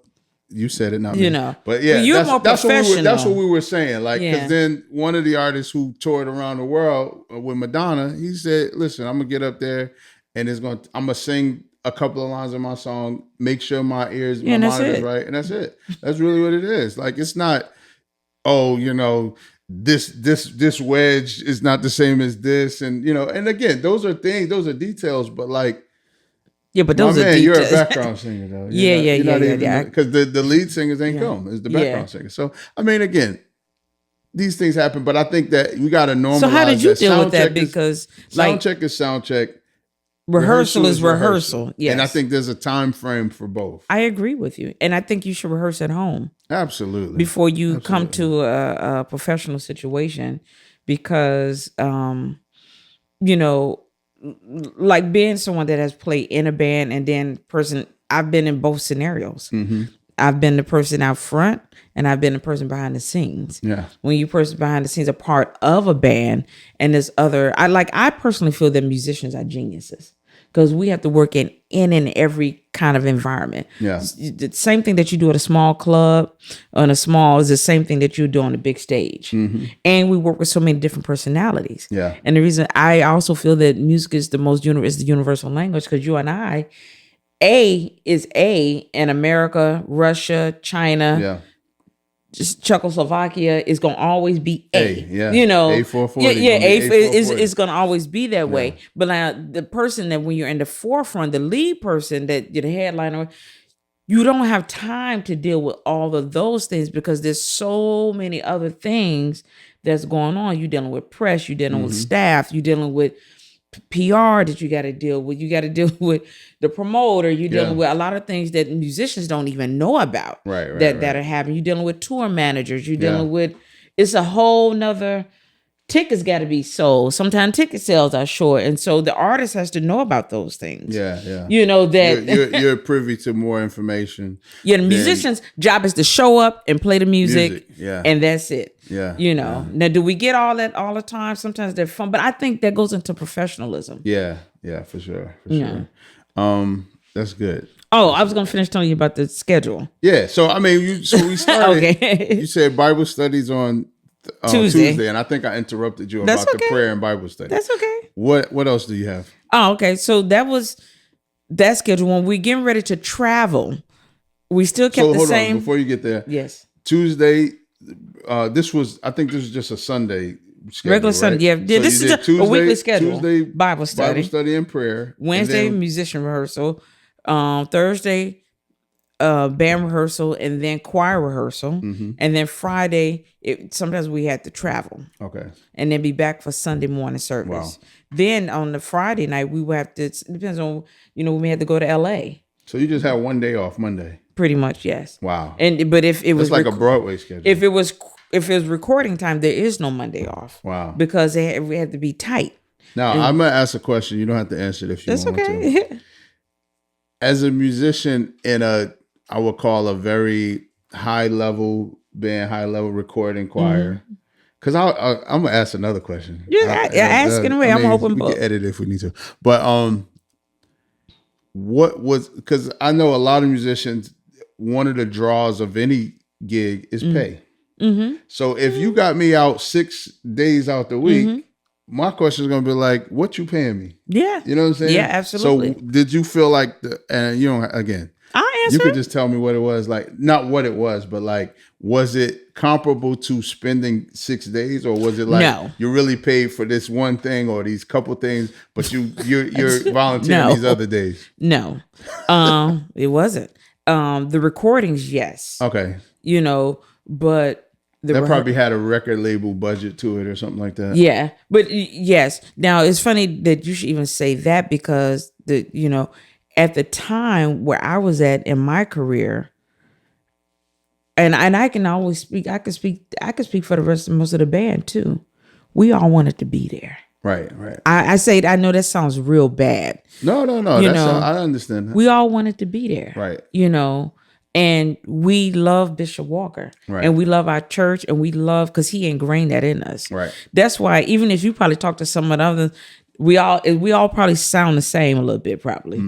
You said it, not me. But yeah, you're more professional. That's what we were saying. Like, because then one of the artists who toured around the world with Madonna, he said, "Listen, I'm gonna get up there, and I'm gonna sing a couple of lines of my song. Make sure my monitor's right, and that's it. That's really what it is. Like, it's not, this wedge is not the same as this, and and again, those are details, but like." Yeah, but those are details. You're a background singer, though. Yeah. Because the lead singers ain't come. It's the background singer. So, I mean, again, these things happen, but I think that we got to normalize. So how did you deal with that? Because sound check is sound check. Rehearsal is rehearsal. Yes. And I think there's a time frame for both. I agree with you. And I think you should rehearse at home. Absolutely. Before you come to a professional situation, because you know, like being someone that has played in a band and then I've been in both scenarios. Mm-hmm. I've been the person out front and I've been the person behind the scenes. Yeah. When you person behind the scenes are part of a band and there's I personally feel that musicians are geniuses because we have to work in and every kind of environment. Yeah. The same thing that you do at a small club is the same thing that you do on a big stage. Mm-hmm. And we work with so many different personalities. Yeah. And the reason I also feel that music is the universal language because you and I, A is A in America, Russia, China, just Czechoslovakia is going to always be A. Yeah. You know, A440. It's going to always be that way. But now the person that when you're in the forefront, the lead person that you're the headliner, you don't have time to deal with all of those things because there's so many other things that's going on. You're dealing with press, you're dealing with staff, you're dealing with PR that you got to deal with. You got to deal with the promoter. You're dealing with a lot of things that musicians don't even know about that are happening. You're dealing with tour managers. You're dealing with, it's a whole nother, tickets got to be sold. Sometimes ticket sales are short. And so the artist has to know about those things. Yeah. You know that you're privy to more information. Yeah, the musician's job is to show up and play the music. And that's it. Yeah. You know. Now, do we get all that all the time? Sometimes they're fun, but I think that goes into professionalism. Yeah, for sure. That's good. Oh, I was going to finish telling you about the schedule. Yeah, so I mean, we started. Okay. You said Bible studies on Tuesday, and I think I interrupted you about the prayer and Bible study. That's okay. What else do you have? Oh, okay. So that was that schedule. When we're getting ready to travel, we still kept the same. On, before you get there. Yes. Tuesday. I think this was just a Sunday schedule, regular Sunday. Yeah. So this is a weekly schedule. Tuesday Bible study and prayer. Wednesday musician rehearsal. Thursday band rehearsal and then choir rehearsal. And then Friday sometimes we had to travel. Okay. And then be back for Sunday morning service. Wow. Then on the Friday night we would have to, it depends on, we may have to go to LA. So you just had one day off Monday. Pretty much, yes. Wow. But if it was like a Broadway schedule. If it was recording time, there is no Monday off. Wow. Because we had to be tight. Now I'm gonna ask a question. You don't have to answer it if you want to. As a musician in I would call a very high level band, high level recording choir. Because I'm gonna ask another question. Yeah, asking away. I'm hoping we can edit if we need to. But what was, because I know a lot of musicians, one of the draws of any gig is pay. So if you got me out 6 days out the week, my question is going to be like, what you paying me? Yeah. You know what I'm saying? Yeah, absolutely. So did you feel like, again, I'll answer. You could just tell me what it was, like, not what it was, but like, was it comparable to spending 6 days, or was it like you really paid for this one thing or these couple things, but you're volunteering these other days? No, it wasn't. The recordings, yes. Okay. But that probably had a record label budget to it or something like that. Yeah, but yes. Now it's funny that you should even say that because at the time where I was at in my career, and I can always speak. I could speak for the rest of most of the band too. We all wanted to be there. Right. I know that sounds real bad. No. I understand that. We all wanted to be there. Right. And we love Bishop Walker. Right. And we love our church, and we love, because he ingrained that in us. Right. That's why, even if you probably talk to some of the others, we all probably sound the same a little bit, probably.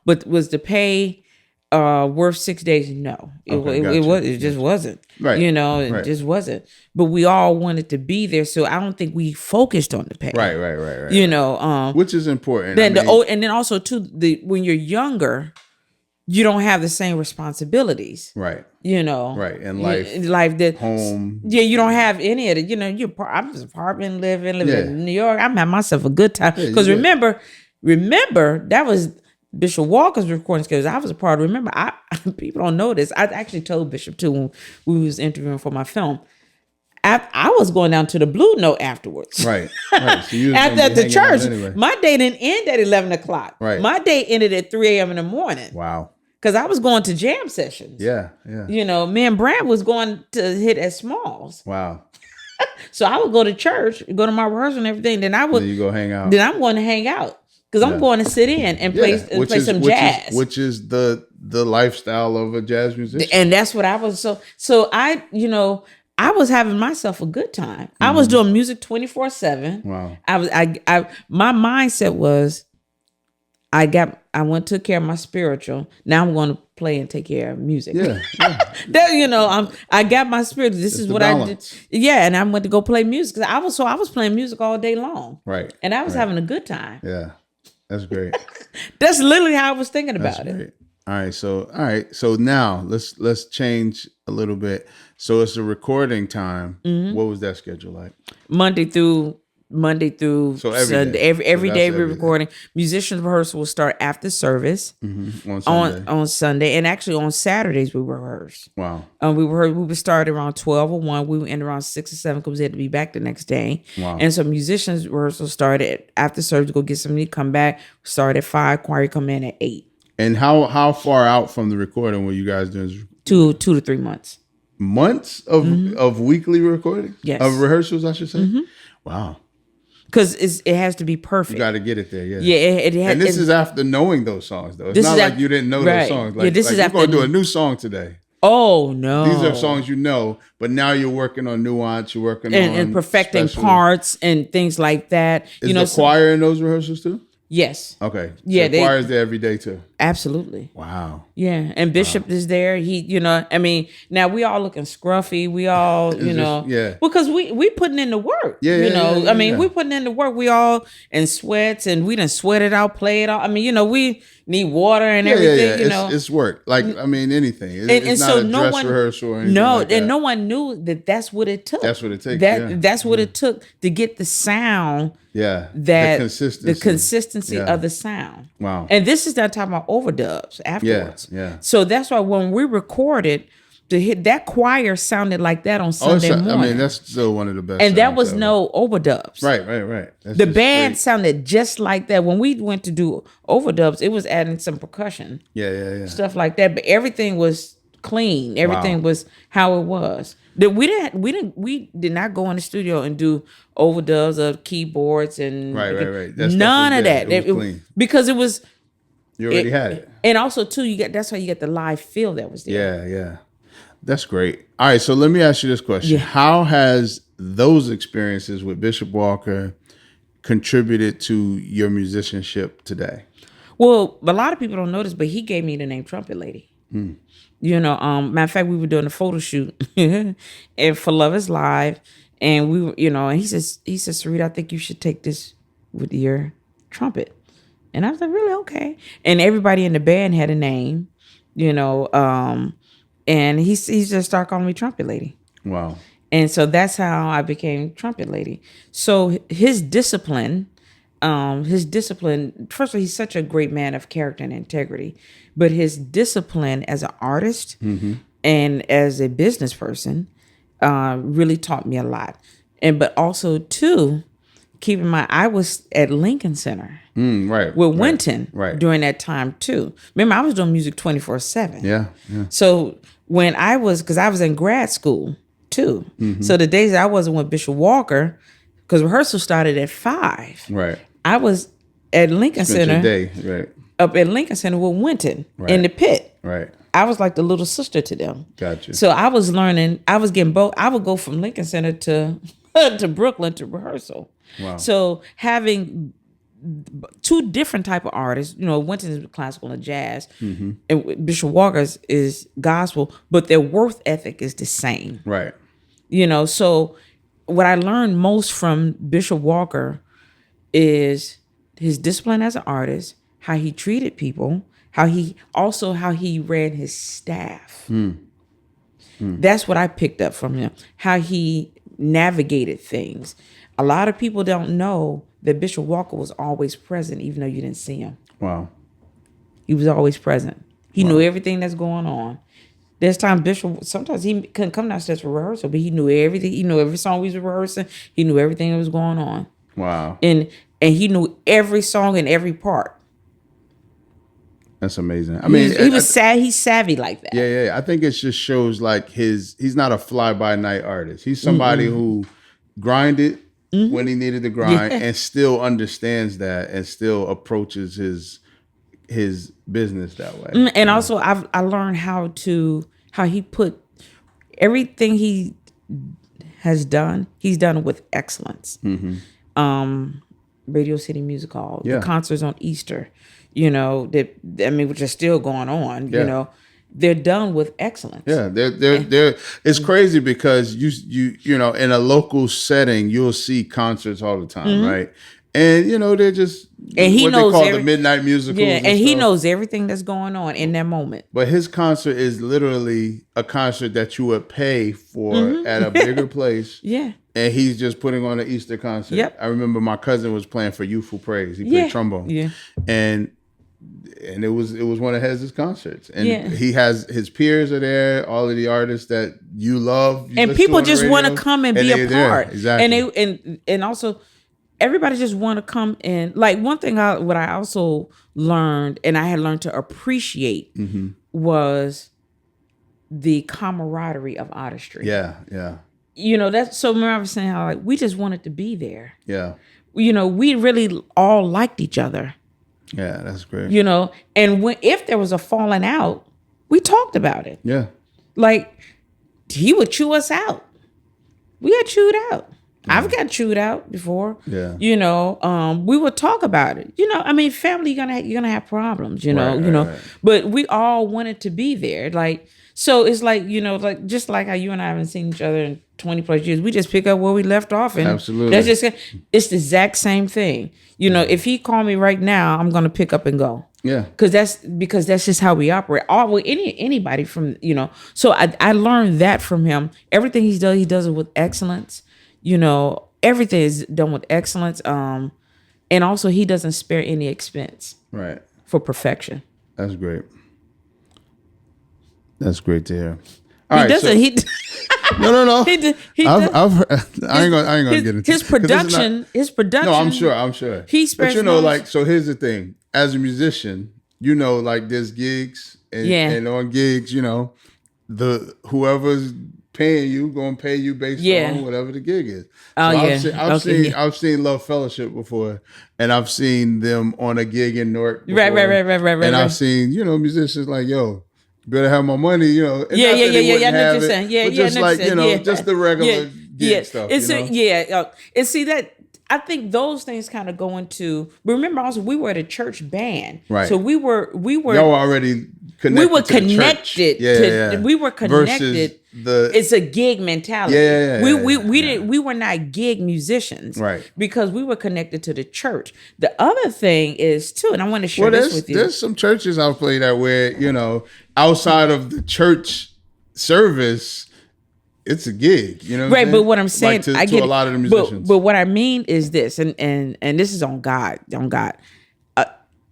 But was the pay worth 6 days? No. It just wasn't. Right. It just wasn't. But we all wanted to be there, so I don't think we focused on the pay. Right. Which is important. Then and then also too, when you're younger, you don't have the same responsibilities. Right. Right. And life that home. Yeah, you don't have any of it. I'm just apartment living in New York. I'm having myself a good time. Because remember, that was Bishop Walker's recording skills. I was a part of. Remember, people don't know this. I actually told Bishop too when we was interviewing for my film. I was going down to the Blue Note afterwards. Right. So you at the church. Anyway. My day didn't end at 11 o'clock. Right. My day ended at 3 a.m. in the morning. Wow. Because I was going to jam sessions. Yeah. Me and Brad was going to hit at Smalls. Wow. So I would go to church, go to my rehearsal and everything. Then you go hang out. Then I'm going to hang out because I'm going to sit in and play some jazz, which is the lifestyle of a jazz musician. And that's what I was. So I, I was having myself a good time. I was doing music 24/7. Wow. My mindset was, I took care of my spiritual. Now I'm going to play and take care of music. Yeah. I got my spiritual. This is what balance. I did. Yeah, and I went to go play music. I was playing music all day long. Right. And I was having a good time. Yeah, that's great. That's literally how I was thinking about it. All right. So now let's change a little bit. So it's a recording time. What was that schedule like? Monday through so Sunday. Every day we're recording. Musicians rehearsal will start after service on Sunday, and actually on Saturdays we rehearse. Wow. We would start around 12 or 1. We would end around 6 or 7 because we had to be back the next day. Wow. And so musicians rehearsal started after service, go get somebody, come back, start at 5, choir come in at 8. And how far out from the recording were you guys doing? 2 to 3 months. Months of weekly recording? Yes. Of rehearsals, I should say? Wow. Because it has to be perfect. You got to get it there, yeah. Yeah, and this is after knowing those songs, though. It's not like you didn't know those songs. Like, this is you're after going to do a new song today. Oh, no. These are songs you know, but now you're working on nuance, you're working on... And perfecting parts and things like that. Is the choir in those rehearsals too? Yes. Okay. Yeah, the choir's there every day too. Absolutely. Wow. Yeah, and Bishop is there. He, now we all looking scruffy. We all, because we putting in the work. Yeah, we putting in the work. We all in sweats, and we done sweat it out, play it out. we need water and everything. It's work. Like anything. It's not a dress rehearsal or anything. No, like that. And no one knew that that's what it took. That's what it takes. That's what it took to get the sound. Yeah. The consistency of the sound. Wow. And this is not talking about overdubs afterwards. Yeah. So that's why when we recorded, to hit that choir sounded like that on Sunday morning. That's still one of the best. And that was no overdubs. Right. The band sounded just like that. When we went to do overdubs, it was adding some percussion. Yeah. Stuff like that. But everything was clean. Everything was how it was. We did not go in the studio and do overdubs of keyboards and right. None of that. It was clean. Because it was. You already had it. And also too, that's how you get the live feel that was there. Yeah. That's great. All right, so let me ask you this question. Yeah. How has those experiences with Bishop Walker contributed to your musicianship today? Well, a lot of people don't know this, but he gave me the name Trumpet Lady. Matter of fact, we were doing a photo shoot and for Love Is Live, and we were, and he says, Syreeta, I think you should take this with your trumpet. And I was like, really? Okay. And everybody in the band had a name, and he just started calling me Trumpet Lady. Wow. And so that's how I became Trumpet Lady. So his discipline, first of all, he's such a great man of character and integrity, but his discipline as an artist and as a business person really taught me a lot. But also too, keep in mind, I was at Lincoln Center with Wynton during that time too. Remember, I was doing music 24/7. Yeah. So when because I was in grad school too. So the days that I wasn't with Bishop Walker, because rehearsal started at 5. Right. I was at Lincoln Center. Right. Up at Lincoln Center with Wynton in the pit. Right. I was like the little sister to them. Gotcha. So I was learning. I was getting both. I would go from Lincoln Center to Brooklyn to rehearsal. Wow. So having 2 different type of artists, Wynton is classical and jazz, and Bishop Walker's is gospel, but their work ethic is the same. Right. So what I learned most from Bishop Walker is his discipline as an artist, how he treated people, how he ran his staff. That's what I picked up from him, how he navigated things. A lot of people don't know that Bishop Walker was always present, even though you didn't see him. Wow. He was always present. He knew everything that's going on. There's time Bishop, sometimes he couldn't come downstairs for rehearsal, but he knew everything. He knew every song we was rehearsing. He knew everything that was going on. Wow. And he knew every song and every part. That's amazing. He's savvy like that. Yeah. I think it just shows like he's not a fly by night artist. He's somebody who grinded when he needed to grind, and still understands that, and still approaches his business that way. And also, I learned how he put everything he has done. He's done it with excellence. Radio City Music Hall, the concerts on Easter, which are still going on. They're done with excellence. Yeah, they're. It's crazy because you know, in a local setting, you'll see concerts all the time, right? And they're just what they call the midnight musicals. Yeah, and he knows everything that's going on in that moment. But his concert is literally a concert that you would pay for at a bigger place. Yeah. And he's just putting on an Easter concert. Yep. I remember my cousin was playing for Youthful Praise. He played trombone. Yeah. And it was one of Hez's concerts. And he has his peers are there, all of the artists that you love. And people just want to come and be a part. There. Exactly. And also everybody just want to come in. Like one thing what I also learned, and I had learned to appreciate, was the camaraderie of artistry. Yeah, yeah. That's so. Remember I was saying how we just wanted to be there. Yeah. We really all liked each other. Yeah, that's great. And if there was a falling out, we talked about it. Yeah. Like he would chew us out. We got chewed out. I've got chewed out before. Yeah. We would talk about it. Family, you're gonna have problems. Right. But we all wanted to be there. Like, so it's like just like how you and I haven't seen each other in 20 plus years. We just pick up where we left off, and absolutely, it's the exact same thing. If he called me right now, I'm gonna pick up and go. Yeah, because that's just how we operate. Anybody from So I learned that from him. Everything he does it with excellence. Everything is done with excellence. And also he doesn't spare any expense. Right. For perfection. That's great. That's great to hear. No. No. I ain't gonna get into his production. No, I'm sure. He spares. But so here's the thing. As a musician, there's gigs and on gigs, the whoever's paying you gonna pay you based on whatever the gig is. I've seen Love Fellowship before, and I've seen them on a gig in Newark before, right. And I've seen musicians like, yo, better have my money, and I know what you're saying. Just the regular gig stuff. And see that. I think those things kind of go into. But remember, also we were at a church band, right? So we were. Y'all were already connected. We were connected. We were connected. It's a gig mentality. We were not gig musicians, right? Because we were connected to the church. The other thing is too, and I want to share this with you. There's some churches I've played at where outside of the church service, it's a gig, right? But what I'm saying, I get a lot of the musicians. But what I mean is this, and this is on God.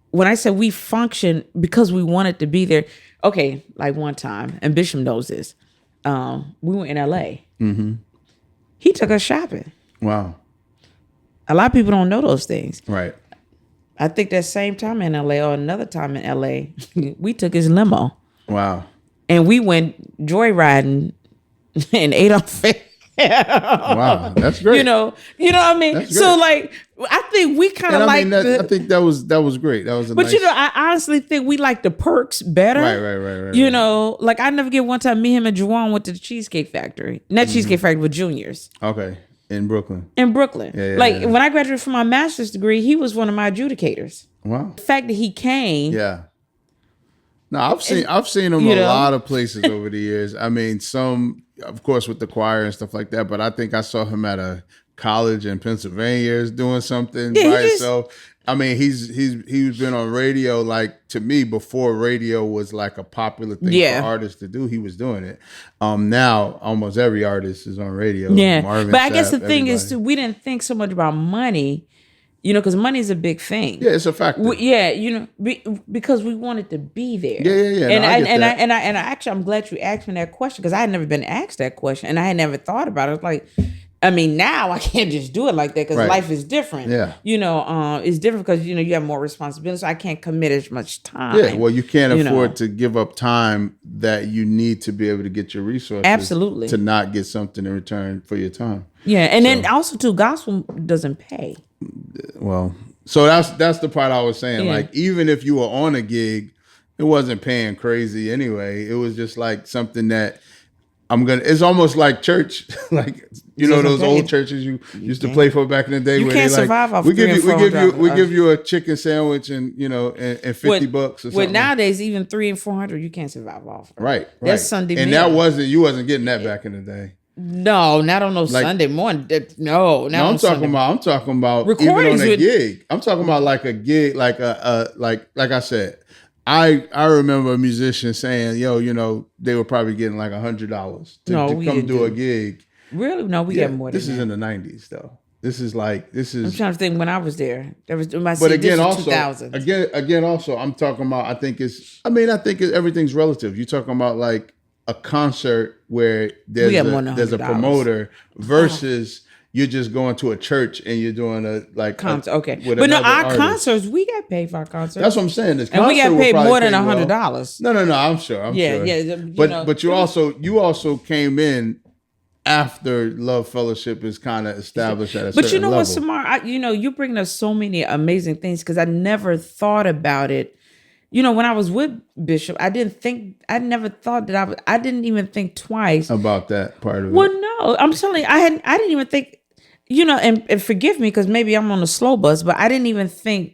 When I said we function because we wanted to be there, okay, like one time, and Bishop knows this. We were in LA. Mm-hmm. He took us shopping. Wow. A lot of people don't know those things. Right. I think that same time in LA or another time in LA, we took his limo. Wow. And we went joyriding and ate off. Wow, that's great. You know what I mean? So like, I think we kind of like. I think that was great. That was. But I honestly think we like the perks better. Right. Like I never get one time. Me, him, and Juwan went to the Cheesecake Factory. Not Cheesecake Factory, but Junior's. Okay, in Brooklyn. Yeah, when I graduated from my master's degree, he was one of my adjudicators. Wow. The fact that he came. Yeah. No, I've seen him a lot of places over the years. I mean, some, of course, with the choir and stuff like that. But I think I saw him at a college in Pennsylvania doing something by himself. I mean, he's been on radio, like, to me, before radio was like a popular thing for artists to do. He was doing it. Now almost every artist is on radio. Yeah, Marvin but I guess Sapp, the thing everybody. is, too, we didn't think so much about money. Because money is a big thing. Yeah, it's a factor. Because we wanted to be there. Yeah. And I actually, I'm glad you asked me that question because I had never been asked that question and I had never thought about it. It's like, I mean, now I can't just do it like that because Right. life is different. Yeah. It's different because, you have more responsibility. So I can't commit as much time. Yeah. Well, you can't afford to give up time that you need to be able to get your resources. Absolutely. To not get something in return for your time. Yeah. And then also, too, gospel doesn't pay. Well, so that's the part I was saying. Yeah. Like, even if you were on a gig, it wasn't paying crazy anyway. It was just like something that it's almost like church, like those old churches you used to play for back in the day. You where can't they survive off we give you a chicken sandwich and and $50 or something. Well, nowadays even $300 and $400 you can't survive off. Right. That's Sunday. And meal. you wasn't getting that back in the day. No, not on Sunday morning. No, I'm talking about recordings even on a gig. I'm talking about like a gig, like like I said. I remember a musician saying, they were probably getting like $100 to come do a gig. Really? No, we get more than that. This is in the 90s though. This is. I'm trying to think when I was there. But again, also, I'm talking about. I think everything's relative. You're talking about like a concert where there's a promoter versus. You're just going to a church and you're doing a concert. Okay, but no, our concerts we get paid for our concerts. That's what I'm saying. And we get paid more than $100. No. I'm sure. Yeah. But you also came in after Love Fellowship is kind of established at a certain level. But you know what, Samar? You bring us so many amazing things because I never thought about it. When I was with Bishop, I didn't even think twice about that part of it. Well, no, I'm telling you, I didn't even think. And forgive me because maybe I'm on a slow bus, but I didn't think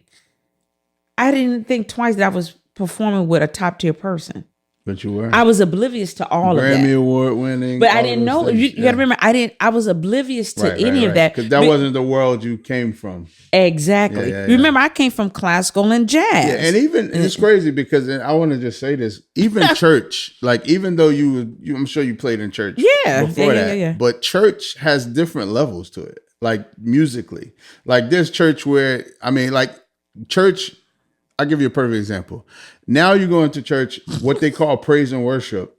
twice that I was performing with a top tier person. But you were. I was oblivious to all of that. Grammy Award winning. But I didn't know. You got to remember, I was oblivious to any of that. Because that wasn't the world you came from. Exactly. Remember, I came from classical and jazz. Yeah, and it's crazy because I want to just say this. Even church, like even though I'm sure you played in church. Before that. Yeah. But church has different levels to it. Like musically, like there's church where church. I'll give you a perfect example. Now you go into church, what they call praise and worship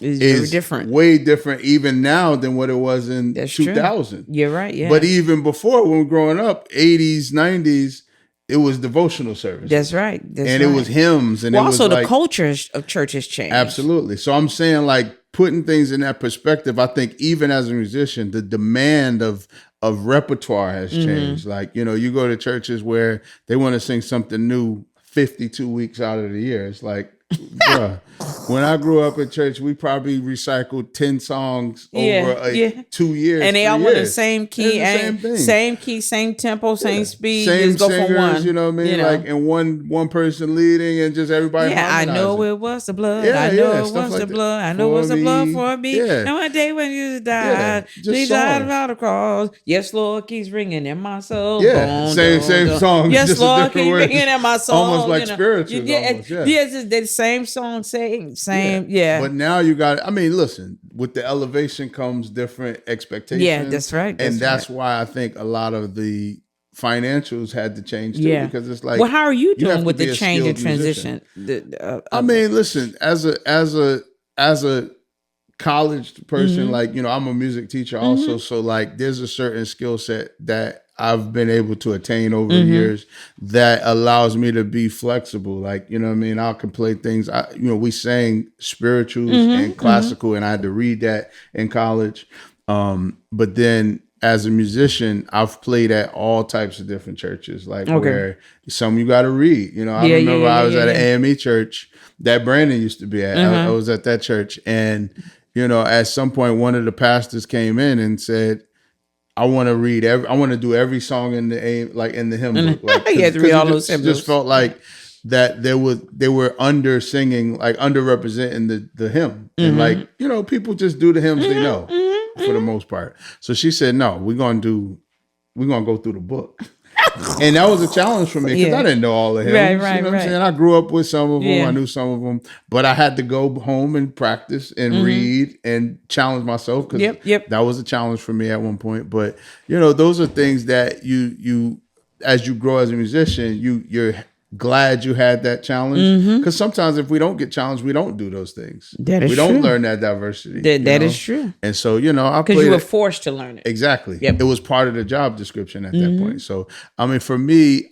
is very different. Way different even now than what it was in 2000. True. You're right, yeah. But even before, when we were growing up, 80s, 90s, it was devotional service. That's right. It was hymns. And also the culture of church has changed. Absolutely. So I'm saying like putting things in that perspective, I think even as a musician, the demand of repertoire has changed. Like, you go to churches where they want to sing something new 52 weeks out of the year. It's like, bruh, when I grew up at church, we probably recycled 10 songs over 2 years. And they all were the same key, same key, same tempo, same speed. Same just singers, go for one. You know what I mean? Like, and one person leading and just everybody harmonizing. I know it was the blood. I know it was the blood. I know it was the blood for me. And one day when you died, he died on the cross. Yes, Lord, keeps ringing in my soul. Yeah, same song. Yes, Lord, keeps ringing in my soul. Almost like spirituals. Yes, the same song, same. But now you got, listen, with the elevation comes different expectations. Yeah, that's right. And that's why I think a lot of the financials had to change too, because it's like, well, how are you doing with the change and transition? Listen, as a college person, like, I'm a music teacher also. So like, there's a certain skill set that I've been able to attain over years that allows me to be flexible. Like, you know what I mean? I can play things, we sang spirituals and classical, and I had to read that in college. But then as a musician, I've played at all types of different churches, like where some you got to read. I remember I was at an AME church that Brandon used to be at. I was at that church, and at some point, one of the pastors came in and said, I want to do every song in the hymn book. Like, you had to read all those hymns. Just felt like that they were under singing, like underrepresenting the hymn. And like, people just do the hymns they know for the most part. So she said, no, we're gonna go through the book. And that was a challenge for me because I didn't know all the hymns. Right, you know what I'm saying? I grew up with some of them. I knew some of them, but I had to go home and practice and read and challenge myself because that was a challenge for me at one point. But those are things that you as you grow as a musician, glad you had that challenge. Because sometimes if we don't get challenged, we don't do those things. That is we don't learn that diversity. That is true. And so, because you were forced to learn it. Exactly. Yep. It was part of the job description at that point. So, I mean, for me,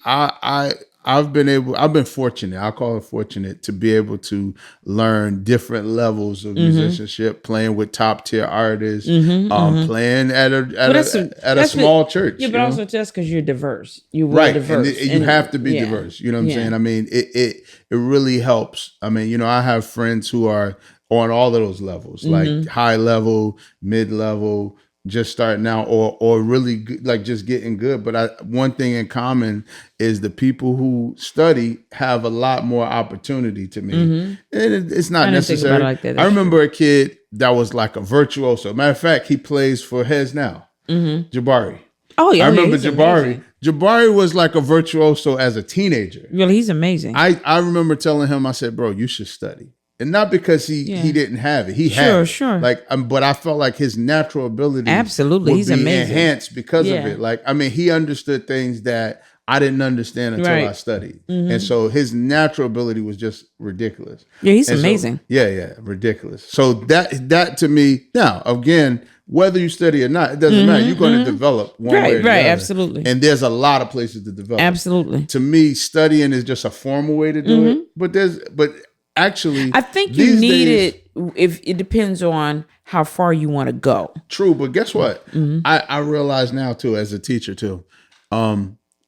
I've been fortunate. I'll call it fortunate to be able to learn different levels of musicianship, playing with top tier artists, playing at a small church. Yeah, but also just because you're diverse, you're diverse, and you have to be diverse. You know what I'm saying? I mean, it really helps. I mean, I have friends who are on all of those levels, like high level, mid level, just starting out, or really good, like just getting good. But one thing in common is the people who study have a lot more opportunity to me. And it's not necessary. Like that. I remember a kid that was like a virtuoso. Matter of fact, he plays for Hez now, Jabari. Oh yeah, I remember Jabari. Amazing. Jabari was like a virtuoso as a teenager. Really, he's amazing. I remember telling him, I said, bro, you should study. And not because he didn't have it. He had it. Sure. Like, but I felt like his natural ability absolutely he's amazing. Enhanced because of it. Like, I mean, he understood things that I didn't understand until I studied. And so his natural ability was just ridiculous. Yeah, he's amazing. So, ridiculous. So that to me, now, again, whether you study or not, it doesn't matter. You're going to develop one way or the other. Absolutely. And there's a lot of places to develop. Absolutely. To me, studying is just a formal way to do it. But actually, I think you need it if it depends on how far you want to go. True, but guess what? I realize now too, as a teacher too,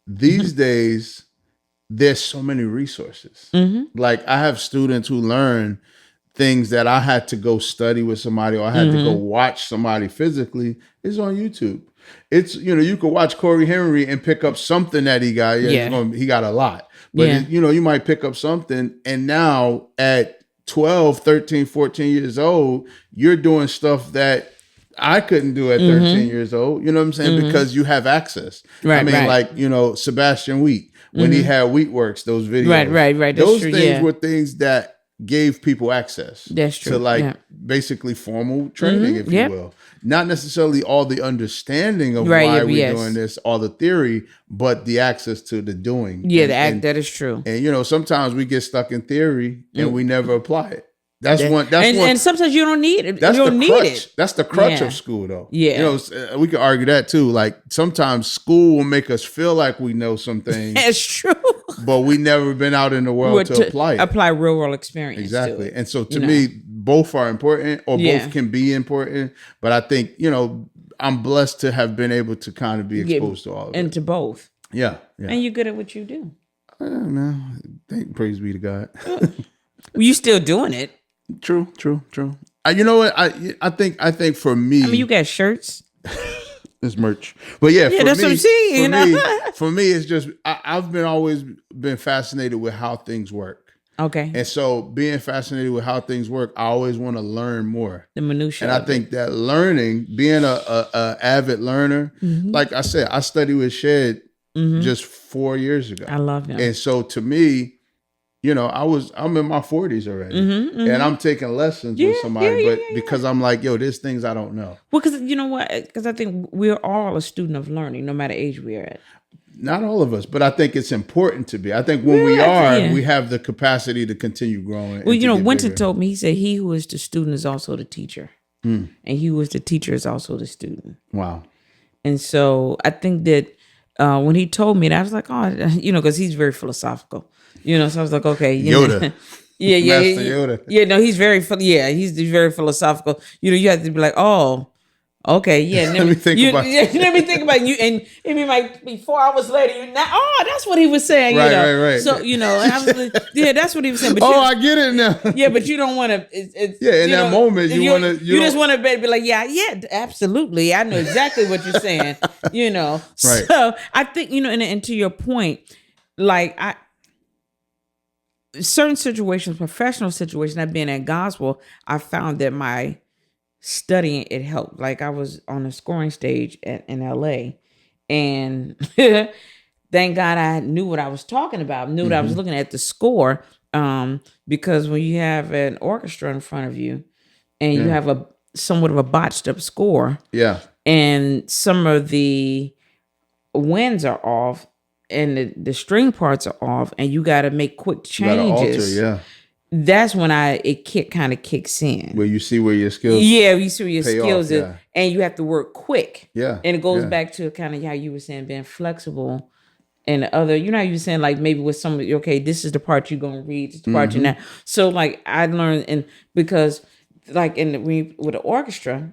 these days there's so many resources. Like I have students who learn things that I had to go study with somebody, or I had to go watch somebody physically. It's on YouTube. It's you can watch Corey Henry and pick up something that he got. He got a lot. But, you might pick up something, and now at 12, 13, 14 years old, you're doing stuff that I couldn't do at 13 years old. You know what I'm saying? Because you have access. Right, I mean, like, Sebastian Wheat, when he had Wheatworks, those videos. Right. Those things were things that gave people access. That's true. To basically formal training, if you will. Not necessarily all the understanding of why we're doing this, all the theory, but the access to the doing. Yeah, that is true. And sometimes we get stuck in theory and we never apply it. And sometimes you don't need it. That's you don't the need crutch. it. That's the crutch of school, though. Yeah, we could argue that too. Like sometimes school will make us feel like we know some things. That's true. But we never been out in the world to apply it. Apply real world experience. Exactly. And so to me, both are important, or both can be important. But I think I'm blessed to have been able to kind of be exposed to all of it. And to both. Yeah. And you're good at what you do. Praise be to God. You still doing it. True. You know what? I think for me, I mean, you got shirts. It's merch, but that's what I'm saying. For me, it's just I've always been fascinated with how things work. Okay, and so being fascinated with how things work, I always want to learn more. The minutiae, and I think that learning, being a avid learner, like I said, I studied with Shed just 4 years ago. I love him, and so to me, I'm in my 40s already, and I'm taking lessons with somebody, but because I'm like, there's things I don't know. Well, because you know what? Because I think we're all a student of learning, no matter age we're at. Not all of us, but I think it's important to be. I think when we have the capacity to continue growing. Well, Wynton told me, he said, he who is the student is also the teacher, and he who is the teacher is also the student. Wow. And so I think that when he told me that, I was like, because he's very philosophical. So I was like, okay, Yoda. Yoda. Yeah, no, he's very, he's very philosophical. You have to be like, oh, okay, yeah. Let me think about you, and it might be 4 hours later. That's what he was saying. Right. So and I was like, that's what he was saying. But I get it now. Yeah, but you don't want to. In that moment, you want to. You just want to be like, yeah, absolutely. I know exactly what you're saying. Right. So I think and to your point, like certain situations, professional situations, I've been at gospel, I found that my studying, it helped. Like I was on a scoring stage in LA, and thank God I knew what I was talking about, knew what I was looking at the score, because when you have an orchestra in front of you and you have a somewhat of a botched up score, and some of the winds are off, and the string parts are off, and you got to make quick changes. You gotta alter, That's when it kind of kicks in. Where you see where your skills. Yeah, you see where your skills off, is, and you have to work quick. Yeah, and it goes back to kind of how you were saying being flexible. And the other, you were saying like maybe with somebody, okay, this is the part you're gonna read, this is the part you're not. So like I learned, and because like with the orchestra,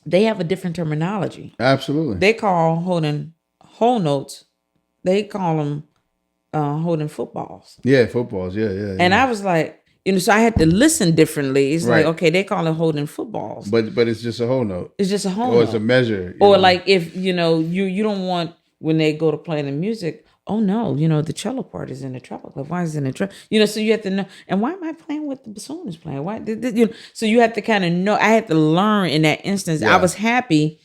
they have a different terminology. Absolutely, they call holding whole notes. They call them holding footballs. Yeah, footballs. Yeah. And I was like, so I had to listen differently. It's like, okay, they call it holding footballs, but it's just a whole note. It's just a whole note. Or it's a measure. Or like if you don't want. When they go to play the music, oh no, the cello part is in the treble clef. Why is it in the treble? So you have to know. And why am I playing what the bassoon is playing? Why? So you have to kind of know. I had to learn in that instance. I was happy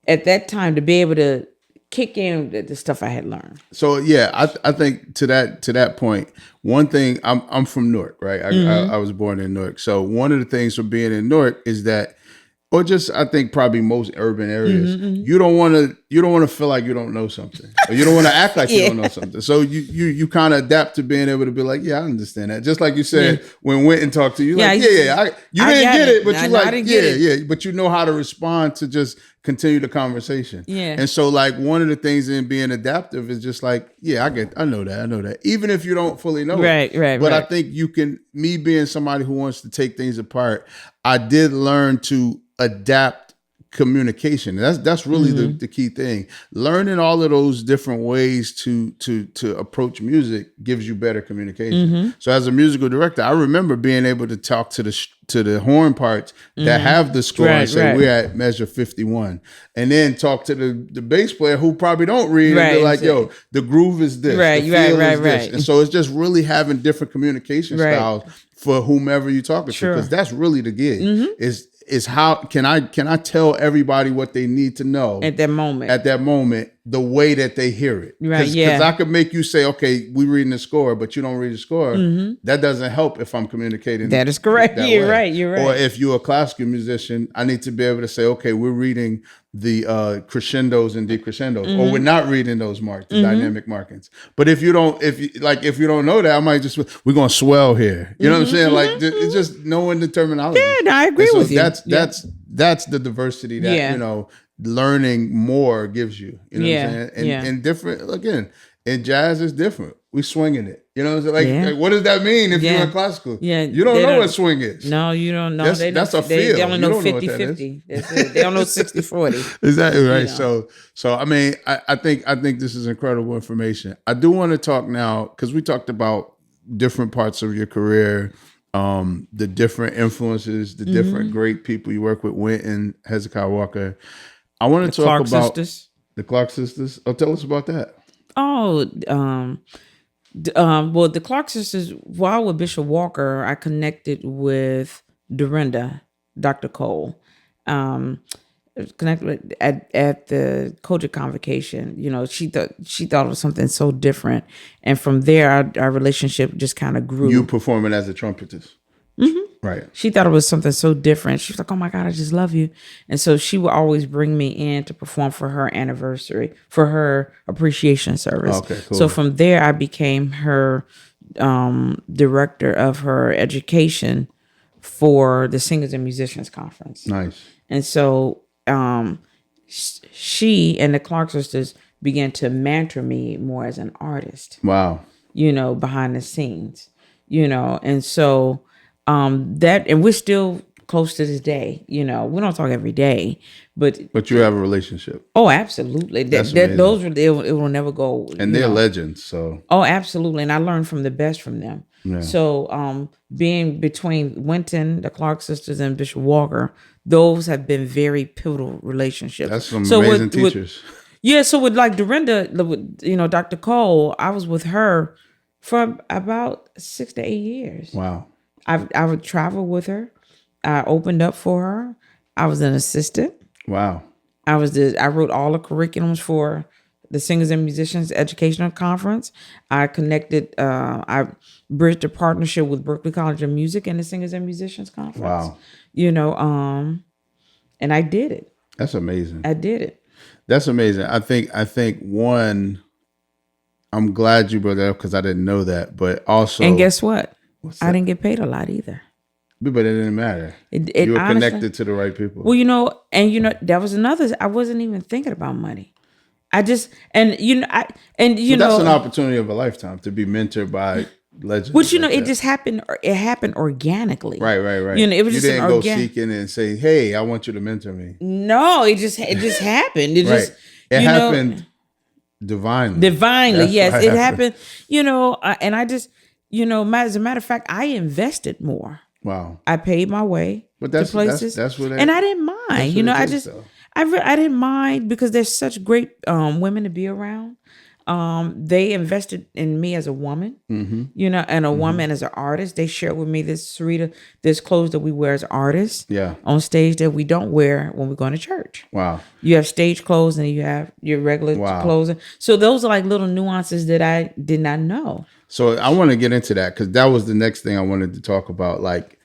at that time to be able to kick in the stuff I had learned. So yeah, I think to that point, one thing I'm from Newark, right? I was born in Newark. So one of the things from being in Newark is that. Or just, I think probably most urban areas, you don't want to feel like you don't know something, or you don't want to act like you don't know something. So you kind of adapt to being able to be like, yeah, I understand that. Just like you said when Wynton talked to you, you didn't get it, but you like, but you know how to respond to just continue the conversation. Yeah. And so like one of the things in being adaptive is just like, I know that, even if you don't fully know it. Right. But I think me being somebody who wants to take things apart, I did learn to adapt communication. That's really the key thing. Learning all of those different ways to approach music gives you better communication. So as a musical director, I remember being able to talk to the horn parts that have the score and say we're at measure 51, and then talk to the bass player who probably don't read and be like, yo, the groove is this, the feel is this. And so it's just really having different communication styles for whomever you're talking to, because that's really the gig. Is how can I tell everybody what they need to know at that moment the way that they hear it. Because I could make you say, okay, we reading the score, but you don't read the score. That doesn't help if I'm communicating. That is correct. You're right. Or if you're a classical musician, I need to be able to say, okay, we're reading the crescendos and decrescendos, or we're not reading those marks, the dynamic markings. But if you don't know that, I might just, we're going to swell here. You know what I'm saying? Like it's just knowing the terminology. Yeah, no, I agree with you. That's the diversity that, learning more gives you, you know what I'm saying? And different, again, in jazz is different. We swinging it. You know what I'm saying? Like what does that mean if you're in classical? Yeah. You don't know what swing is. No, you don't know. That's a feel. They only know 50-50. That's it. They don't know 60-40. Exactly right. So I mean, I think this is incredible information. I do want to talk now, because we talked about different parts of your career, the different influences, the different great people you work with, Wynton, Hezekiah Walker. I want to talk about the Clark sisters. Oh, tell us about that. Oh, well, the Clark sisters, while with Bishop Walker, I connected with Dorinda, Dr. Cole. Connected with, at the Kojic convocation. She thought it was something so different, and from there, our relationship just kind of grew. You performing as a trumpetist. Right. She thought it was something so different. She was like, oh my God, I just love you. And so she would always bring me in to perform for her anniversary, for her appreciation service. Okay, cool. So from there, I became her director of her education for the Singers and Musicians Conference. Nice. And so she and the Clark sisters began to mentor me more as an artist. Wow. Behind the scenes, and so and we're still close to this day. We don't talk every day, but you have a relationship. Oh, absolutely. Those it will never go. And they're legends. So. Oh, absolutely. And I learned from the best from them. Yeah. So being between Wynton, the Clark sisters, and Bishop Walker, those have been very pivotal relationships. That's some amazing teachers. So with like Dorinda, Dr. Cole, I was with her for about 6 to 8 years. Wow. I would travel with her. I opened up for her. I was an assistant. Wow. I wrote all the curriculums for the Singers and Musicians Educational Conference. I connected. I bridged a partnership with Berklee College of Music and the Singers and Musicians Conference. Wow. And I did it. That's amazing. I did it. That's amazing. I think one. I'm glad you brought that up because I didn't know that. But also, and guess what? I didn't get paid a lot either. But it didn't matter. You were honestly connected to the right people. Well, that was another. I wasn't even thinking about money. I just that's an opportunity of a lifetime to be mentored by legends. Which it just happened. It happened organically. Right. It was you just didn't go seeking and say, "Hey, I want you to mentor me." No, it just happened. It just happened divinely. Divinely, yes, it happened. And I just as a matter of fact, I invested more. Wow. I paid my way to places. That's what and I didn't mind. I didn't mind because there's such great women to be around. They invested in me as a woman, and a woman as an artist. They shared with me Syreeta, this clothes that we wear as artists on stage that we don't wear when we're going to church. Wow. You have stage clothes and you have your regular clothes. So those are like little nuances that I did not know. So I want to get into that because that was the next thing I wanted to talk about. Like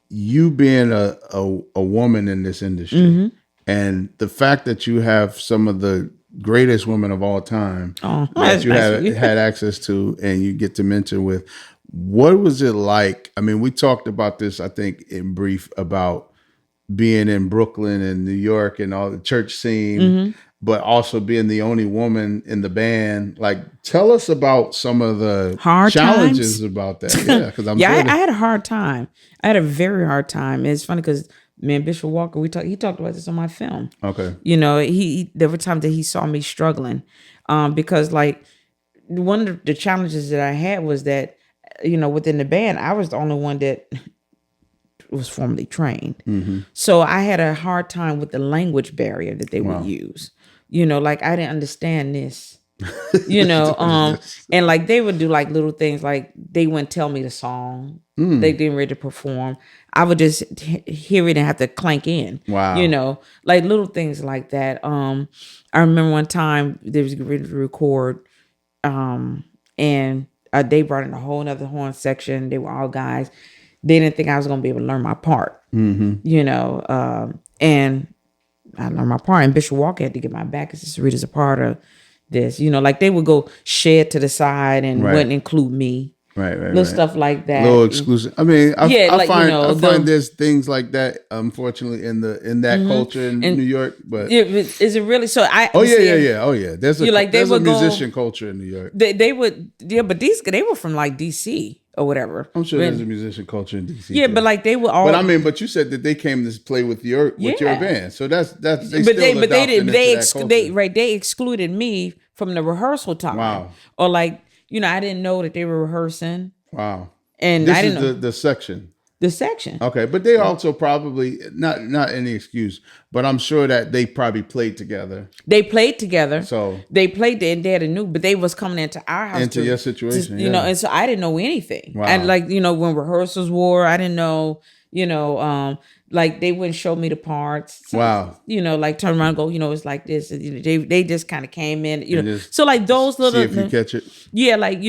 you being a woman in this industry and the fact that you have some of the greatest women of all time that you had access to and you get to mentor with. What was it like? I mean, we talked about this, I think, in brief about being in Brooklyn and New York and all the church scene, but also being the only woman in the band. Like, tell us about some of the hard challenges times about that. Yeah, because I had a hard time. I had a very hard time. It's funny because me and Bishop Walker, he talked about this on my film. Okay. There were times that he saw me struggling because like one of the challenges that I had was that, within the band, I was the only one that was formally trained. So I had a hard time with the language barrier that they would use. Like I didn't understand this. And like they would do like little things like they wouldn't tell me the song they didn't ready to perform. I would just hear it and have to clank in. Wow. Like little things like that. I remember one time they was ready to record and they brought in a whole nother horn section. They were all guys. They didn't think I was going to be able to learn my part, and I learned my part. And Bishop Walker had to get my back because Syreeta's a part of this. Like they would go shed to the side and wouldn't include me. Little stuff like that. Little exclusive. I mean, I find there's things like that, unfortunately, in that culture in New York. But is it really? So Oh yeah. There's a musician culture in New York. They would, but they were from like DC or whatever. I'm sure there's a musician culture in DC. Yeah, too. But like they were all. But you said that they came to play with your band, so that's. They excluded me from the rehearsal time. Wow. Or like. I didn't know that they were rehearsing. Wow. And this I didn't is know the section. The section. Okay, but they also probably not any excuse, but I'm sure that they probably played together. They played together. So they played and they had a new, but they was coming into our house into your situation, and so I didn't know anything. Wow. And like when rehearsals were, I didn't know. Like they wouldn't show me the parts. So, wow. Like turn around and go, it's like this. They just kind of came in, so like those little. See if you catch it. Yeah, like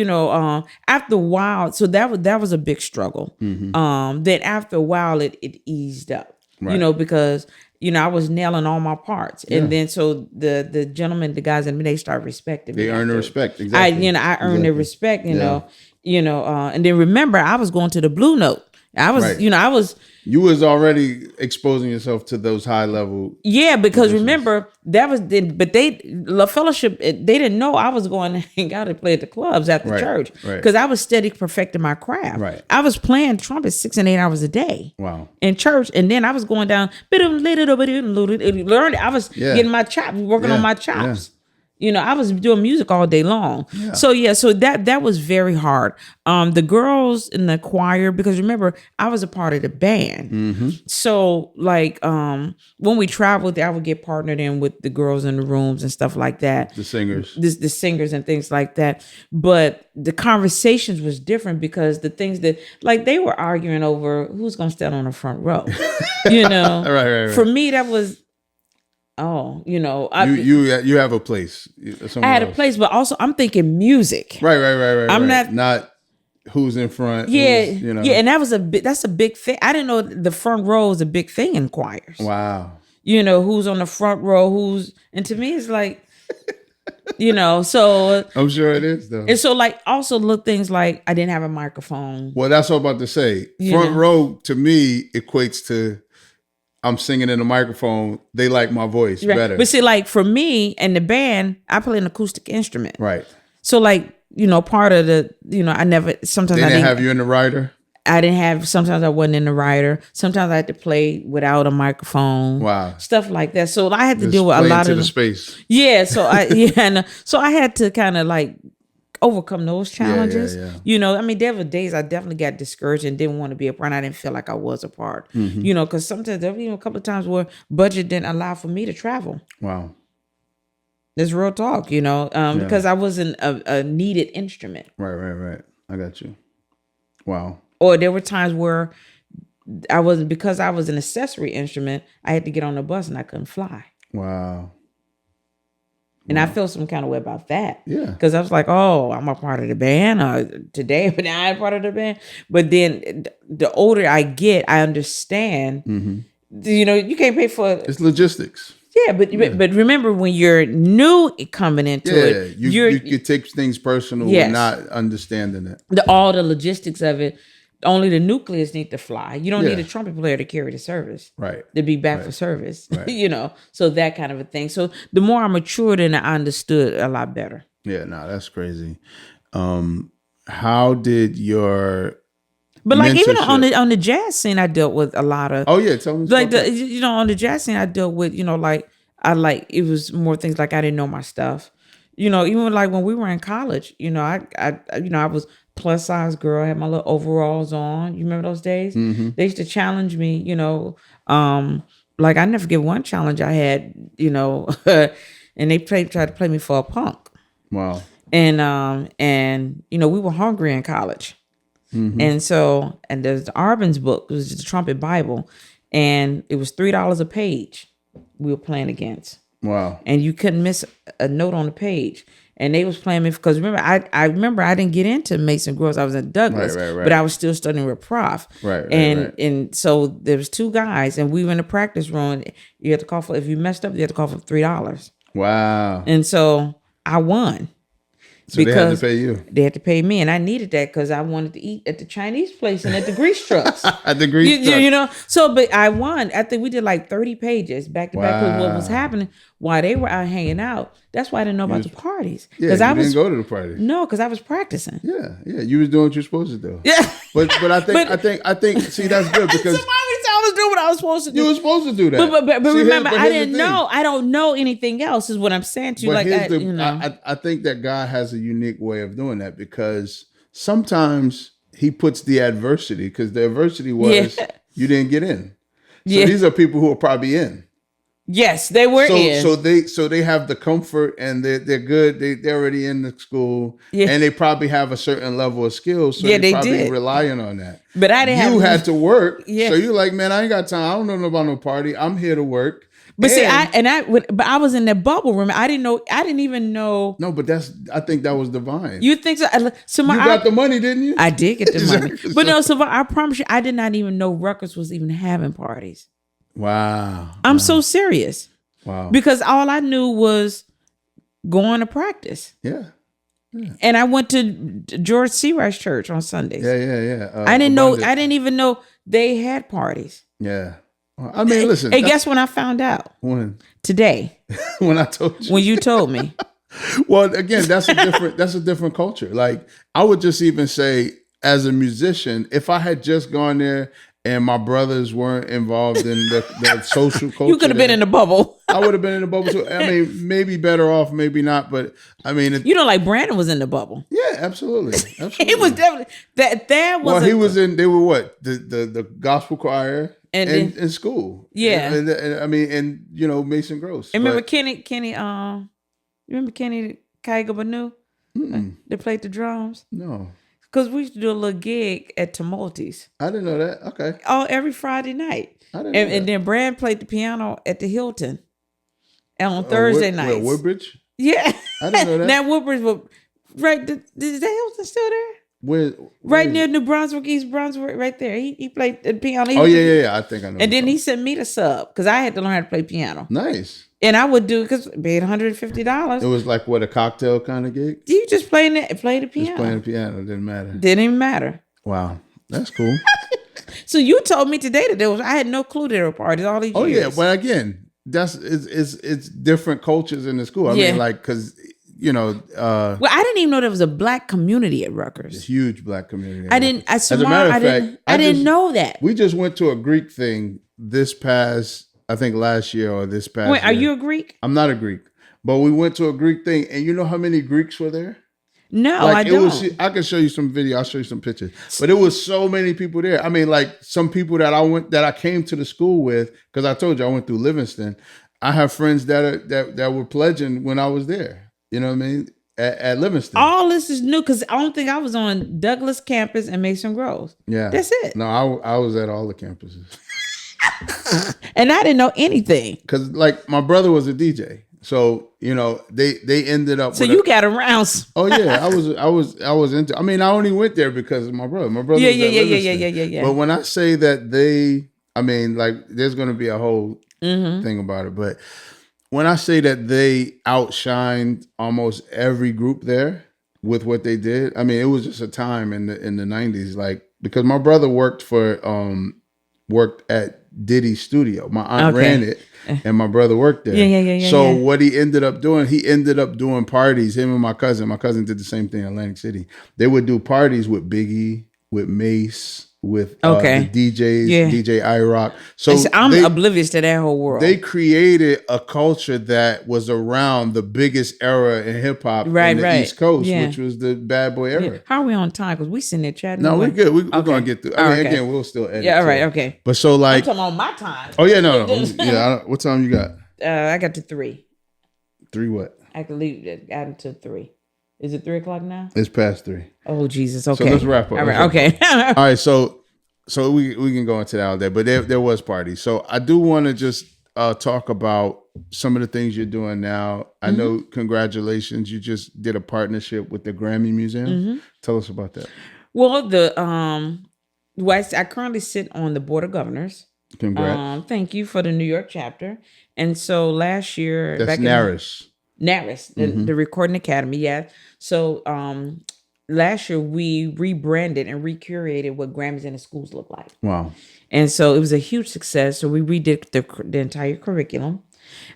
after a while, so that was a big struggle. Then after a while, it eased up. Right. Because I was nailing all my parts, and then so the gentlemen, the guys, and they started respecting me. They earned the respect. Exactly. I earned their respect. And then remember, I was going to the Blue Note. I was, You was already exposing yourself to those high level. Yeah, because positions. Remember that was, but La Fellowship, they didn't know I was going to hang out and play at the clubs after church because I was steady perfecting my craft. Right. I was playing trumpet 6 and 8 hours a day. Wow. In church, and then I was going down, learned. I was getting my chops, working on my chops. Yeah. I was doing music all day long. Yeah. So that was very hard. The girls in the choir, because remember, I was a part of the band. Mm-hmm. So like when we traveled, I would get partnered in with the girls in the rooms and stuff like that. The singers. The singers and things like that. But the conversations was different because the things that, like, they were arguing over who's going to stand on the front row. Right. For me, that was, you have a place. I had a place, but also I'm thinking music. Right. I'm not who's in front. Yeah, and that's a big thing. I didn't know the front row is a big thing in choirs. Wow. Who's on the front row? And to me, it's like, So I'm sure it is though. And so like also little things like I didn't have a microphone. Well, that's what I'm about to say. Front row to me equates to I'm singing in a microphone. They like my voice better. But see, like for me and the band, I play an acoustic instrument. Right. So like, part of the, I never, sometimes they didn't have you in the writer? Sometimes I wasn't in the wrider. Sometimes I had to play without a microphone. Wow. Stuff like that. So I had to deal with a lot of the space. Yeah. So so I had to kind of like overcome those challenges. Yeah. There were days I definitely got discouraged and didn't want to be a part. I didn't feel like I was a part. Because sometimes there were a couple of times where budget didn't allow for me to travel. Wow. It's real talk, because I wasn't a needed instrument. Right. I got you. Wow. Or there were times where because I was an accessory instrument, I had to get on the bus and I couldn't fly. Wow. And I felt some kind of way about that. Yeah. Because I was like, oh, I'm a part of the band today, but now I'm part of the band. But then the older I get, I understand, you can't pay for it's logistics. Yeah, but remember when you're new coming into it, you take things personal and not understanding it. All the logistics of it. Only the nucleus need to fly. You don't need a trumpet player to carry the service. Right. To be back for service. Right. So that kind of a thing. So the more I matured and I understood a lot better. Yeah, no, that's crazy. How did your But like even on the jazz scene, I dealt with a lot of. Oh yeah, tell me. Like on the jazz scene, I dealt with it was more things like I didn't know my stuff. Even like when we were in college, I was plus size girl, I had my little overalls on. You remember those days? Mm-hmm. They used to challenge me. Like I never forget one challenge I had. And they tried to play me for a punk. Wow. And we were hungry in college. Mm-hmm. And there's the Arben's book, it was just the Trumpet Bible, and it was $3 a page we were playing against. Wow. And you couldn't miss a note on the page. And they was playing me because remember, I remember I didn't get into Mason Gross. I was in Douglas, right. But I was still studying with Prof. Right. And so there was two guys, and we were in the practice room. You had to call if you messed up, you had to call for $3. Wow. And so I won. So they had to pay you. They had to pay me, and I needed that because I wanted to eat at the Chinese place and at the grease trucks. At the grease trucks. So, but I won. I think we did like 30 pages back to back with what was happening while they were out hanging out. That's why I didn't know about the parties. Yeah, you didn't go to the party. No, because I was practicing. Yeah. You was doing what you're supposed to do. Yeah. But I think. See, that's good because I was doing what I was supposed to do. You were supposed to do that. But remember, I didn't know. I don't know anything else. Is what I'm saying to you. But I think that God has a unique way of doing that because sometimes He puts the adversity because the adversity was you didn't get in. So these are people who are probably in. Yes, they were in. So they have the comfort and they're good. They're already in the school and they probably have a certain level of skills. So they probably did. Relying on that. But I didn't. You had to work. Yeah. So you're like, man, I ain't got time. I don't know about no party. I'm here to work. But I was in that bubble room. I didn't even know. No, but I think that was divine. You think so? You got the money, didn't you? I did get the money. But no, so I promise you, I did not even know Rutgers was even having parties. Wow. I'm so serious. Wow. Because all I knew was going to practice. Yeah. And I went to George C. Rice Church on Sundays. Yeah. I didn't even know they had parties. Yeah. I mean, listen. Hey, guess when I found out? When? Today. When I told you. When you told me. Well, again, that's a different culture. Like I would just even say as a musician, if I had just gone there and my brothers weren't involved in the social culture. You could have been in the bubble. I would have been in the bubble too. I mean, maybe better off, maybe not. But I mean, like Brandon was in the bubble. Yeah, absolutely. He was definitely that. Well, he was in. They were what the gospel choir and in school. Yeah, and I mean, and Mason Gross. And remember Kenny? You remember Kenny Kaiga Banu? They played the drums. No. Because we used to do a little gig at Tumulties. I didn't know that. Okay. Every Friday night. I didn't know that. And then Brad played the piano at the Hilton. And on Thursday nights. Woodbridge? Yeah. I didn't know that. Now Woodbridge was right. Is the Hilton still there? Right near New Brunswick, East Brunswick, right there. He played the piano. Yeah. I think I know. And then he sent me the sub because I had to learn how to play piano. Nice. And I would do because paid $150. It was like what, a cocktail kind of gig? You just play the piano. Just playing the piano didn't matter. Didn't even matter. Wow, that's cool. So you told me today that I had no clue there were parties all these years. Oh yeah, but again, it's different cultures in the school. I mean, like, because well, I didn't even know there was a black community at Rutgers. A huge black community. As a matter of fact, I didn't know that. We just went to a Greek thing this past, I think last year or this past. Wait, are you a Greek? I'm not a Greek, but we went to a Greek thing, and you know how many Greeks were there? No, I don't. I can show you some video. I'll show you some pictures. But it was so many people there. I mean, like some people that I came to the school with, because I told you I went through Livingston. I have friends that were pledging when I was there. You know what I mean? At Livingston. All this is new because I don't think I was on Douglas campus and Mason Groves. Yeah, that's it. No, I was at all the campuses, and I didn't know anything because like my brother was a DJ. So, they ended up. So you got around. Oh yeah, I was into. I mean, I only went there because of my brother. My brother. Yeah. But when I say that there's going to be a whole thing about it. But when I say that they outshined almost every group there with what they did, I mean, it was just a time in the 90s, like, because my brother worked at Diddy's studio. My aunt ran it. And my brother worked there. Yeah. So what he ended up doing parties, him and my cousin. My cousin did the same thing in Atlantic City. They would do parties with Biggie, with Mace, with the DJs, DJ iRock. So I'm oblivious to that whole world. They created a culture that was around the biggest era in hip hop in the East Coast, which was the bad boy era. Yeah. How are we on time? Because we sitting there chatting. No, we're good. We're going to get through. Again, we'll still edit. Yeah, all right, okay. But so like, I'm talking on my time. Oh yeah, no. Yeah, what time you got? I got to 3. 3 what? I can leave it until 3. Is it 3:00 now? It's past 3. Oh Jesus! Okay, so let's wrap up. All right, okay. All right, so we can go into that all day, but there was parties. So I do want to just talk about some of the things you're doing now. I know, congratulations, you just did a partnership with the Grammy Museum. Tell us about that. Well, I currently sit on the Board of Governors. Congrats. Thank you for the New York chapter. And so last year, that's NARAS. The Recording Academy, yeah. So last year we rebranded and recurated what Grammys in the schools look like. Wow. And so it was a huge success. So we redid the entire curriculum.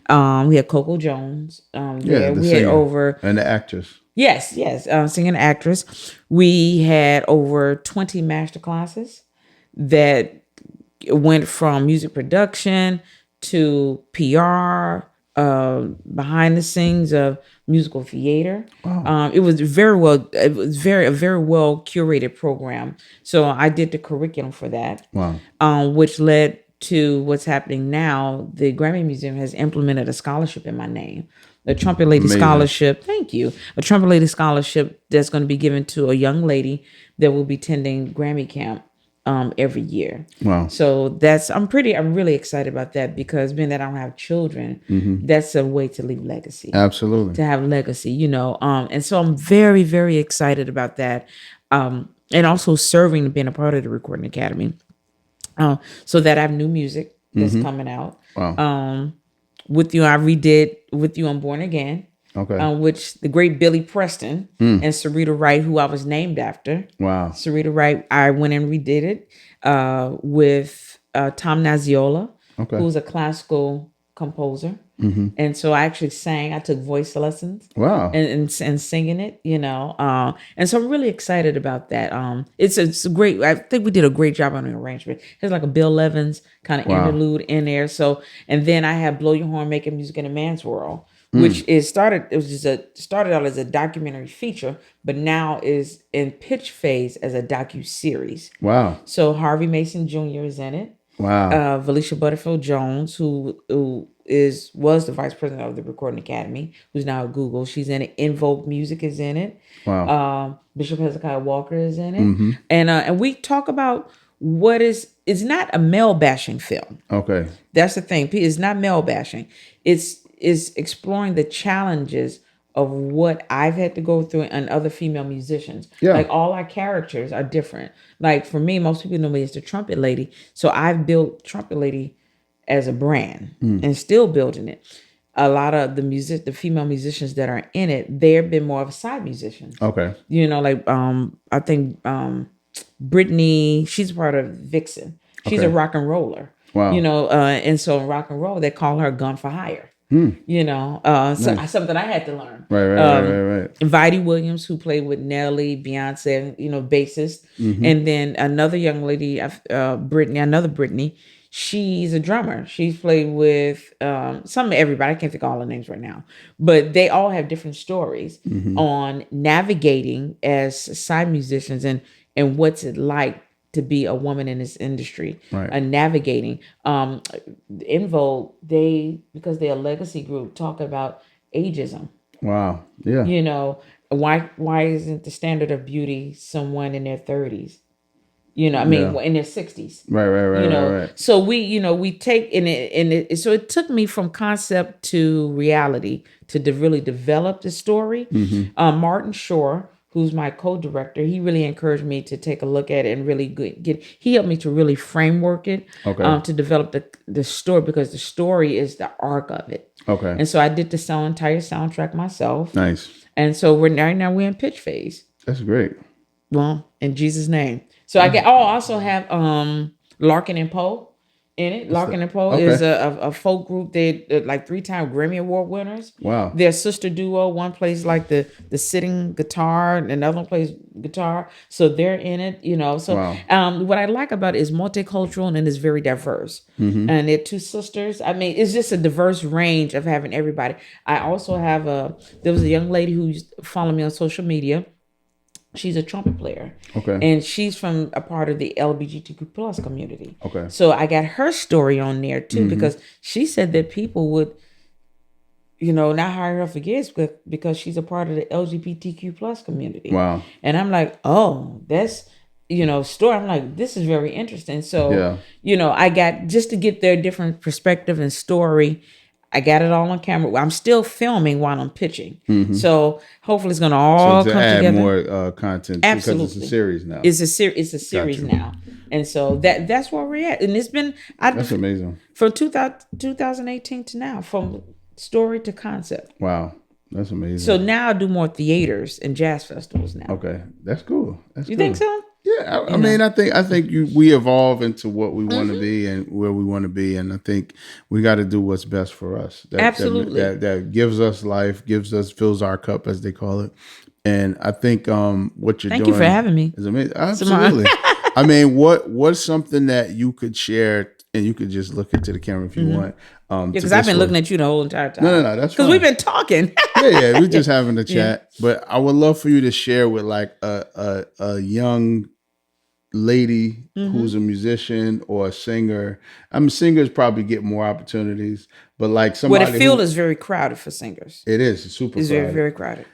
We had Coco Jones. We had over... And the actress. Yes, singing actress. We had over 20 master classes that went from music production to PR, behind the scenes of musical theater. Wow. It was a very well curated program. So I did the curriculum for that. Wow. Which led to what's happening now. The Grammy Museum has implemented a scholarship in my name. The Trumpet Lady Scholarship. Thank you. A Trumpet Lady Scholarship that's going to be given to a young lady that will be attending Grammy camp every year. Wow. So I'm really excited about that, because being that I don't have children, that's a way to leave legacy. Absolutely. To have legacy, and so I'm very, very excited about that. And also serving, being a part of the Recording Academy. So that I have new music that's coming out. Wow. With you, I redid With You I'm Born Again. Okay. Which the great Billy Preston and Syreeta Wright, who I was named after. Wow. Syreeta Wright, I went and redid it with Tom Naziola, who's a classical composer. And so I actually I took voice lessons. Wow. And singing it, and so I'm really excited about that. It's a great, I think we did a great job on the arrangement. There's like a Bill Evans kind of interlude in there. So, and then I have Blow Your Horn, Making Music in a Man's World, which started out as a documentary feature, but now is in pitch phase as a docu-series. Wow. So Harvey Mason Jr. is in it. Wow. Felicia Butterfield Jones, who was the vice president of the Recording Academy, who's now at Google. She's in it. In Vogue Music is in it. Wow. Bishop Hezekiah Walker is in it. And we talk about it's not a male bashing film. Okay. That's the thing. It's not male bashing. It's exploring the challenges of what I've had to go through and other female musicians. Yeah. Like all our characters are different. Like for me, most people know me as the Trumpet Lady. So I've built Trumpet Lady as a brand and still building it. A lot of the female musicians that are in it, they've been more of a side musician. Okay. You know, like I think Brittany, she's part of Vixen. She's a rock and roller. Wow. You know, and so in rock and roll, they call her gun for hire. You know, so something I had to learn. Right. Vidi Williams, who played with Nelly, Beyonce, you know, bassist, and then another young lady, Brittany. She's a drummer. She's played with some of everybody. I can't think of all the names right now, but they all have different stories on navigating as side musicians and what's it like to be a woman in this industry, and navigating. In Vogue, because they're a legacy group, talk about ageism. Wow. Yeah. You know, why isn't the standard of beauty someone in their 30s? You know, I mean, in their 60s. Right. You know, right. so we take so it took me from concept to reality to really develop the story. Martin Shore, who's my co-director, he really encouraged me to take a look at it and really he helped me to really framework it, to develop the story, because the story is the arc of it. Okay. And so I did the entire soundtrack myself. Nice. And so we're in pitch phase. That's great. Well, in Jesus' name. So I also have Larkin and Poe in it. Larkin and Poe is a folk group. They're like 3-time Grammy Award winners. Wow. They're a sister duo. One plays like the sitting guitar, and another one plays guitar. So they're in it, you know. So what I like about it is multicultural and it's very diverse. And they're 2 sisters. I mean, it's just a diverse range of having everybody. I also have there was a young lady who used to follow me on social media. She's a trumpet player. Okay. And she's from a part of the LGBTQ plus community. Okay. So I got her story on there too, because she said that people would, you know, not hire her for gigs because she's a part of the LGBTQ plus community. Wow. And I'm like, oh, that's, you know, story. I'm like, this is very interesting. So, you know, I got, just to get their different perspective and story, I got it all on camera. I'm still filming while I'm pitching. So hopefully it's going to all come add together. More content. Absolutely. Because it's a series now. It's a series now. And so that's where we're at. And it's been... That's amazing. From 2018 to now, from story to concept. Wow. That's amazing. So now I do more theaters and jazz festivals now. Okay. That's cool. You think so? Yeah, I mean, I think we evolve into what we want to be and where we want to be, and I think we got to do what's best for us. Absolutely, that gives us life, fills our cup, as they call it. And I think what you're doing. Thank you for having me. Is amazing. Absolutely. I mean, what's something that you could share, and you could just look into the camera if you want. Because I've been looking at you the whole entire time. No, that's because we've been talking. we're just having a chat. But I would love for you to share with like a young lady who's a musician or a singer. I mean, singers probably get more opportunities, but like somebody. Well, the field is very crowded for singers. It is. It's super. It's crowded. very crowded.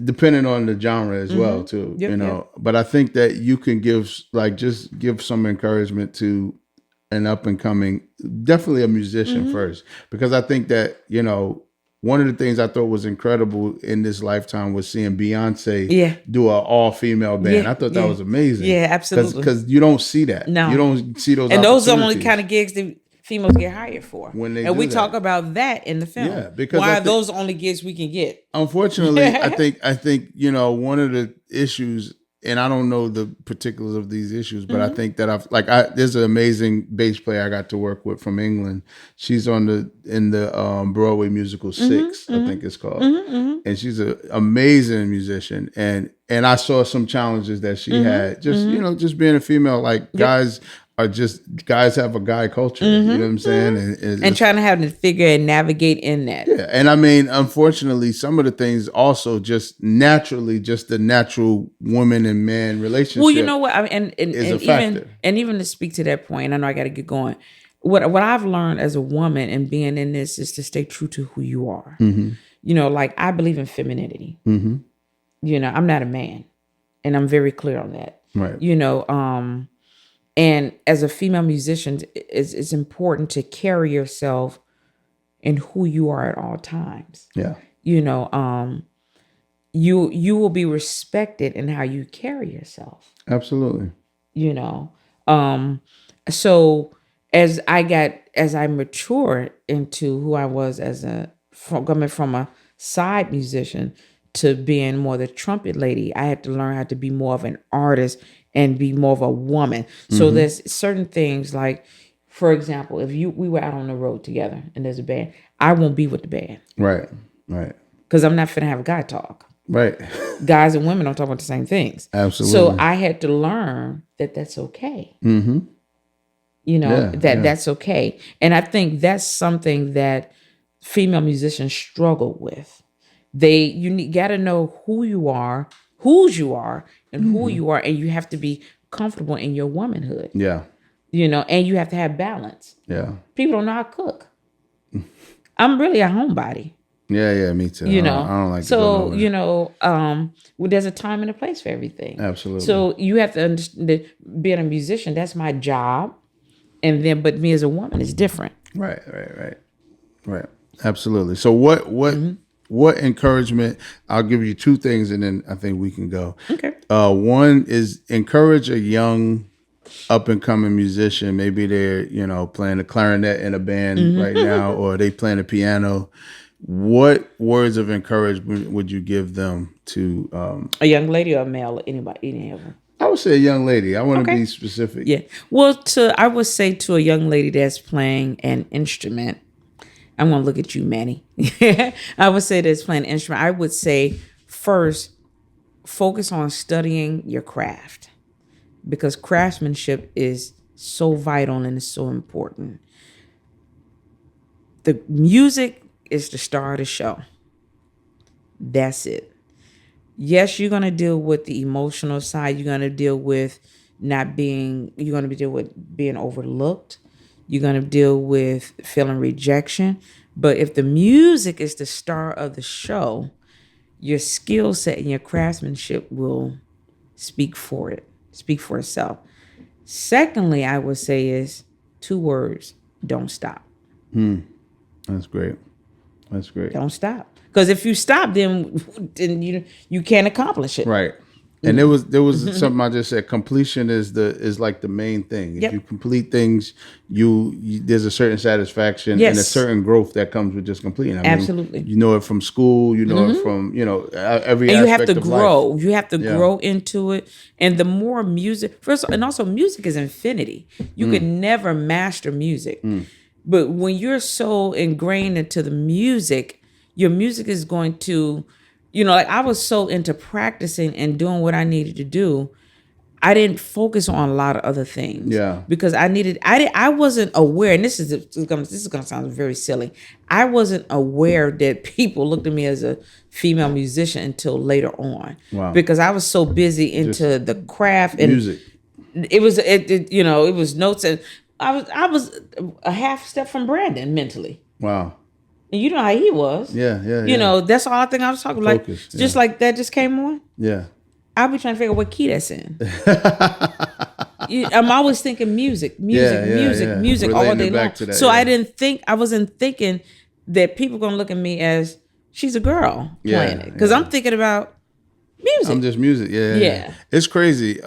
Depending on the genre as well too. You know, but I think that you can give some encouragement to an up and coming, definitely a musician first, because I think that, you know, one of the things I thought was incredible in this lifetime was seeing Beyonce do an all-female band. I thought that was amazing. Yeah, absolutely. Because you don't see that. No. You don't see those. And those are the only kind of gigs that females get hired for. And we talk about that in the film. Yeah, because why are those the only gigs we can get? Unfortunately, I think, you know, one of the issues, and I don't know the particulars of these issues, but I think that there's an amazing bass player I got to work with from England. She's in the Broadway musical Six, I think it's called, and she's an amazing musician. And I saw some challenges that she had, just you know, just being a female. Like guys have a guy culture, you know what I'm saying, and trying to have to figure and navigate in that. Yeah, and I mean, unfortunately, some of the things also just naturally, just the natural woman and man relationship. Well, you know what, I mean, and even to speak to that point, I know I got to get going. What I've learned as a woman and being in this is to stay true to who you are. You know, like I believe in femininity. You know, I'm not a man, and I'm very clear on that. Right. You know, and as a female musician, it's important to carry yourself in who you are at all times. Yeah. you know, you will be respected in how you carry yourself. Absolutely. You know, so as I matured into who I was coming from a side musician to being more the trumpet lady, I had to learn how to be more of an artist and be more of a woman. So there's certain things like, for example, if we were out on the road together and there's a band, I won't be with the band. Right. Because I'm not finna have a guy talk. Right. Guys and women don't talk about the same things. Absolutely. So I had to learn that that's okay. Mm-hmm. You know, that's okay. And I think that's something that female musicians struggle with. You got to know whose you are, and who you are, and you have to be comfortable in your womanhood. Yeah. You know, and you have to have balance. Yeah. People don't know how to cook. I'm really a homebody. Yeah, me too. You know, I don't like so you know, well, there's a time and a place for everything. Absolutely. So you have to understand that being a musician, that's my job, and then but me as a woman is different. Right. Absolutely. So what encouragement? I'll give you two things, and then I think we can go. Okay. One is encourage a young up and coming musician. Maybe they're playing the clarinet in a band right now, or they playing the piano. What words of encouragement would you give them to a young lady or a male? Anybody, any of them? I would say a young lady. I want to be specific. Yeah. Well, I would say to a young lady that's playing an instrument. I'm gonna look at you, Manny. I would say that's playing an instrument. I would say first, focus on studying your craft, because craftsmanship is so vital and it's so important. The music is the star of the show. That's it. Yes, you're going to deal with the emotional side. You're going to deal with deal with being overlooked. You're going to deal with feeling rejection. But if the music is the star of the show, your skill set and your craftsmanship will speak for itself. Secondly, I would say is 2 words: don't stop. That's great. Don't stop. Because if you stop, then you can't accomplish it. Right. And there was something I just said. Completion is like the main thing. If you complete things, you there's a certain satisfaction and a certain growth that comes with just completing. Absolutely. You know it from school. You know it from every. And aspect you have to of grow. Life. You have to grow into it. And the more music, and also music is infinity. You can never master music. But when you're so ingrained into the music, your music is going to, like I was so into practicing and doing what I needed to do. I didn't focus on a lot of other things. Yeah. Because I wasn't aware, and this is going to sound very silly. I wasn't aware that people looked at me as a female musician until later on. Wow. Because I was so busy into the craft and music. It was notes, and I was a half step from Brandon mentally. Wow. And you know how he was. Yeah. That's all I think I was talking about. Like, just like that just came on. Yeah. I'll be trying to figure out what key that's in. I'm always thinking music all day long. So I wasn't thinking that people gonna look at me as she's a girl playing it. Because I'm thinking about music. I'm just music. Yeah. It's crazy.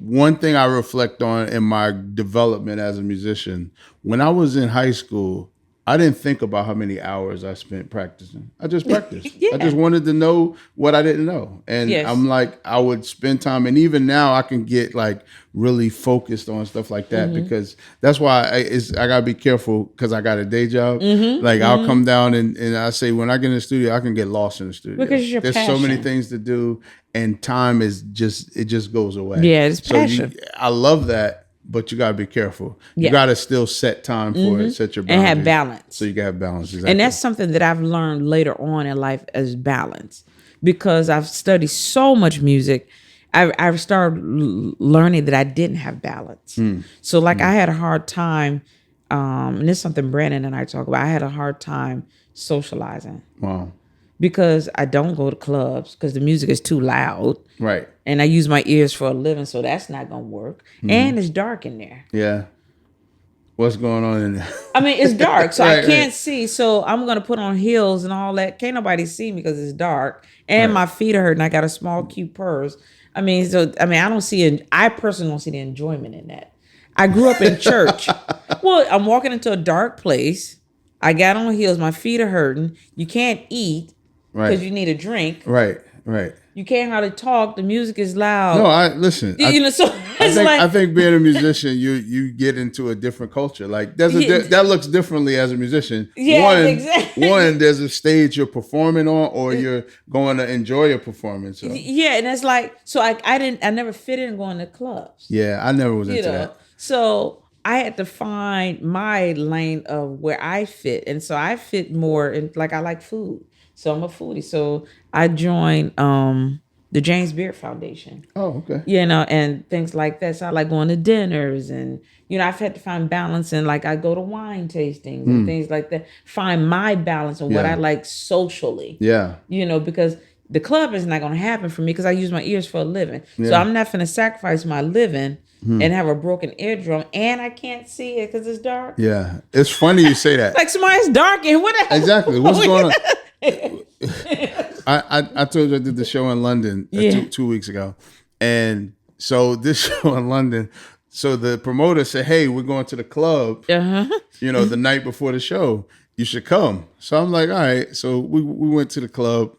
One thing I reflect on in my development as a musician, when I was in high school, I didn't think about how many hours I spent practicing. I just practiced. I just wanted to know what I didn't know. And I'm like, I would spend time. And even now I can get like really focused on stuff like that because that's why I got to be careful because I got a day job. I'll come down and I say, when I get in the studio, I can get lost in the studio. Because there's so many things to do and time it just goes away. Yeah, it's passion. I love that. But you gotta be careful. You gotta still set time for it, set your boundaries. And have balance. So you can have balance. Exactly. And that's something that I've learned later on in life as balance. Because I've studied so much music, I've started learning that I didn't have balance. So I had a hard time, and this is something Brandon and I talk about, I had a hard time socializing. Wow. Because I don't go to clubs because the music is too loud. Right. And I use my ears for a living, so that's not going to work. And it's dark in there. Yeah. what's going on in there. I mean, it's dark, so Right, I can't see. So I'm gonna put on heels and all that. Can't nobody see me because it's dark, and my feet are hurting. I got a small, cute purse. I mean, I don't see. I personally don't see the enjoyment in that. I grew up in church. Well, I'm walking into a dark place. I got on heels. My feet are hurting. You can't eat because you need a drink. Right. You can't hardly talk. The music is loud. No, listen. So I think being a musician, you get into a different culture. Like that looks differently as a musician. Yeah, exactly. One, there's a stage you're performing on, or you're going to enjoy your performance. So. Yeah, and it's like, so I never fit in going to clubs. Yeah, I never was into that. So I had to find my lane of where I fit, and so I fit more in, like, I like food, so I'm a foodie. So I joined the James Beard Foundation. Oh, okay. And things like that. So I like going to dinners, and I've had to find balance, and like I go to wine tastings and things like that. Find my balance of what I like socially. Yeah. Because the club is not going to happen for me because I use my ears for a living. Yeah. So I'm not going to sacrifice my living and have a broken eardrum, and I can't see it because it's dark. Yeah, it's funny you say that. Like, somebody's dark and what? Exactly. What's going on? I told you I did the show in London 2 weeks ago, and so this show in London. So the promoter said, "Hey, we're going to the club. The night before the show. You should come." So I'm like, "All right." So we went to the club,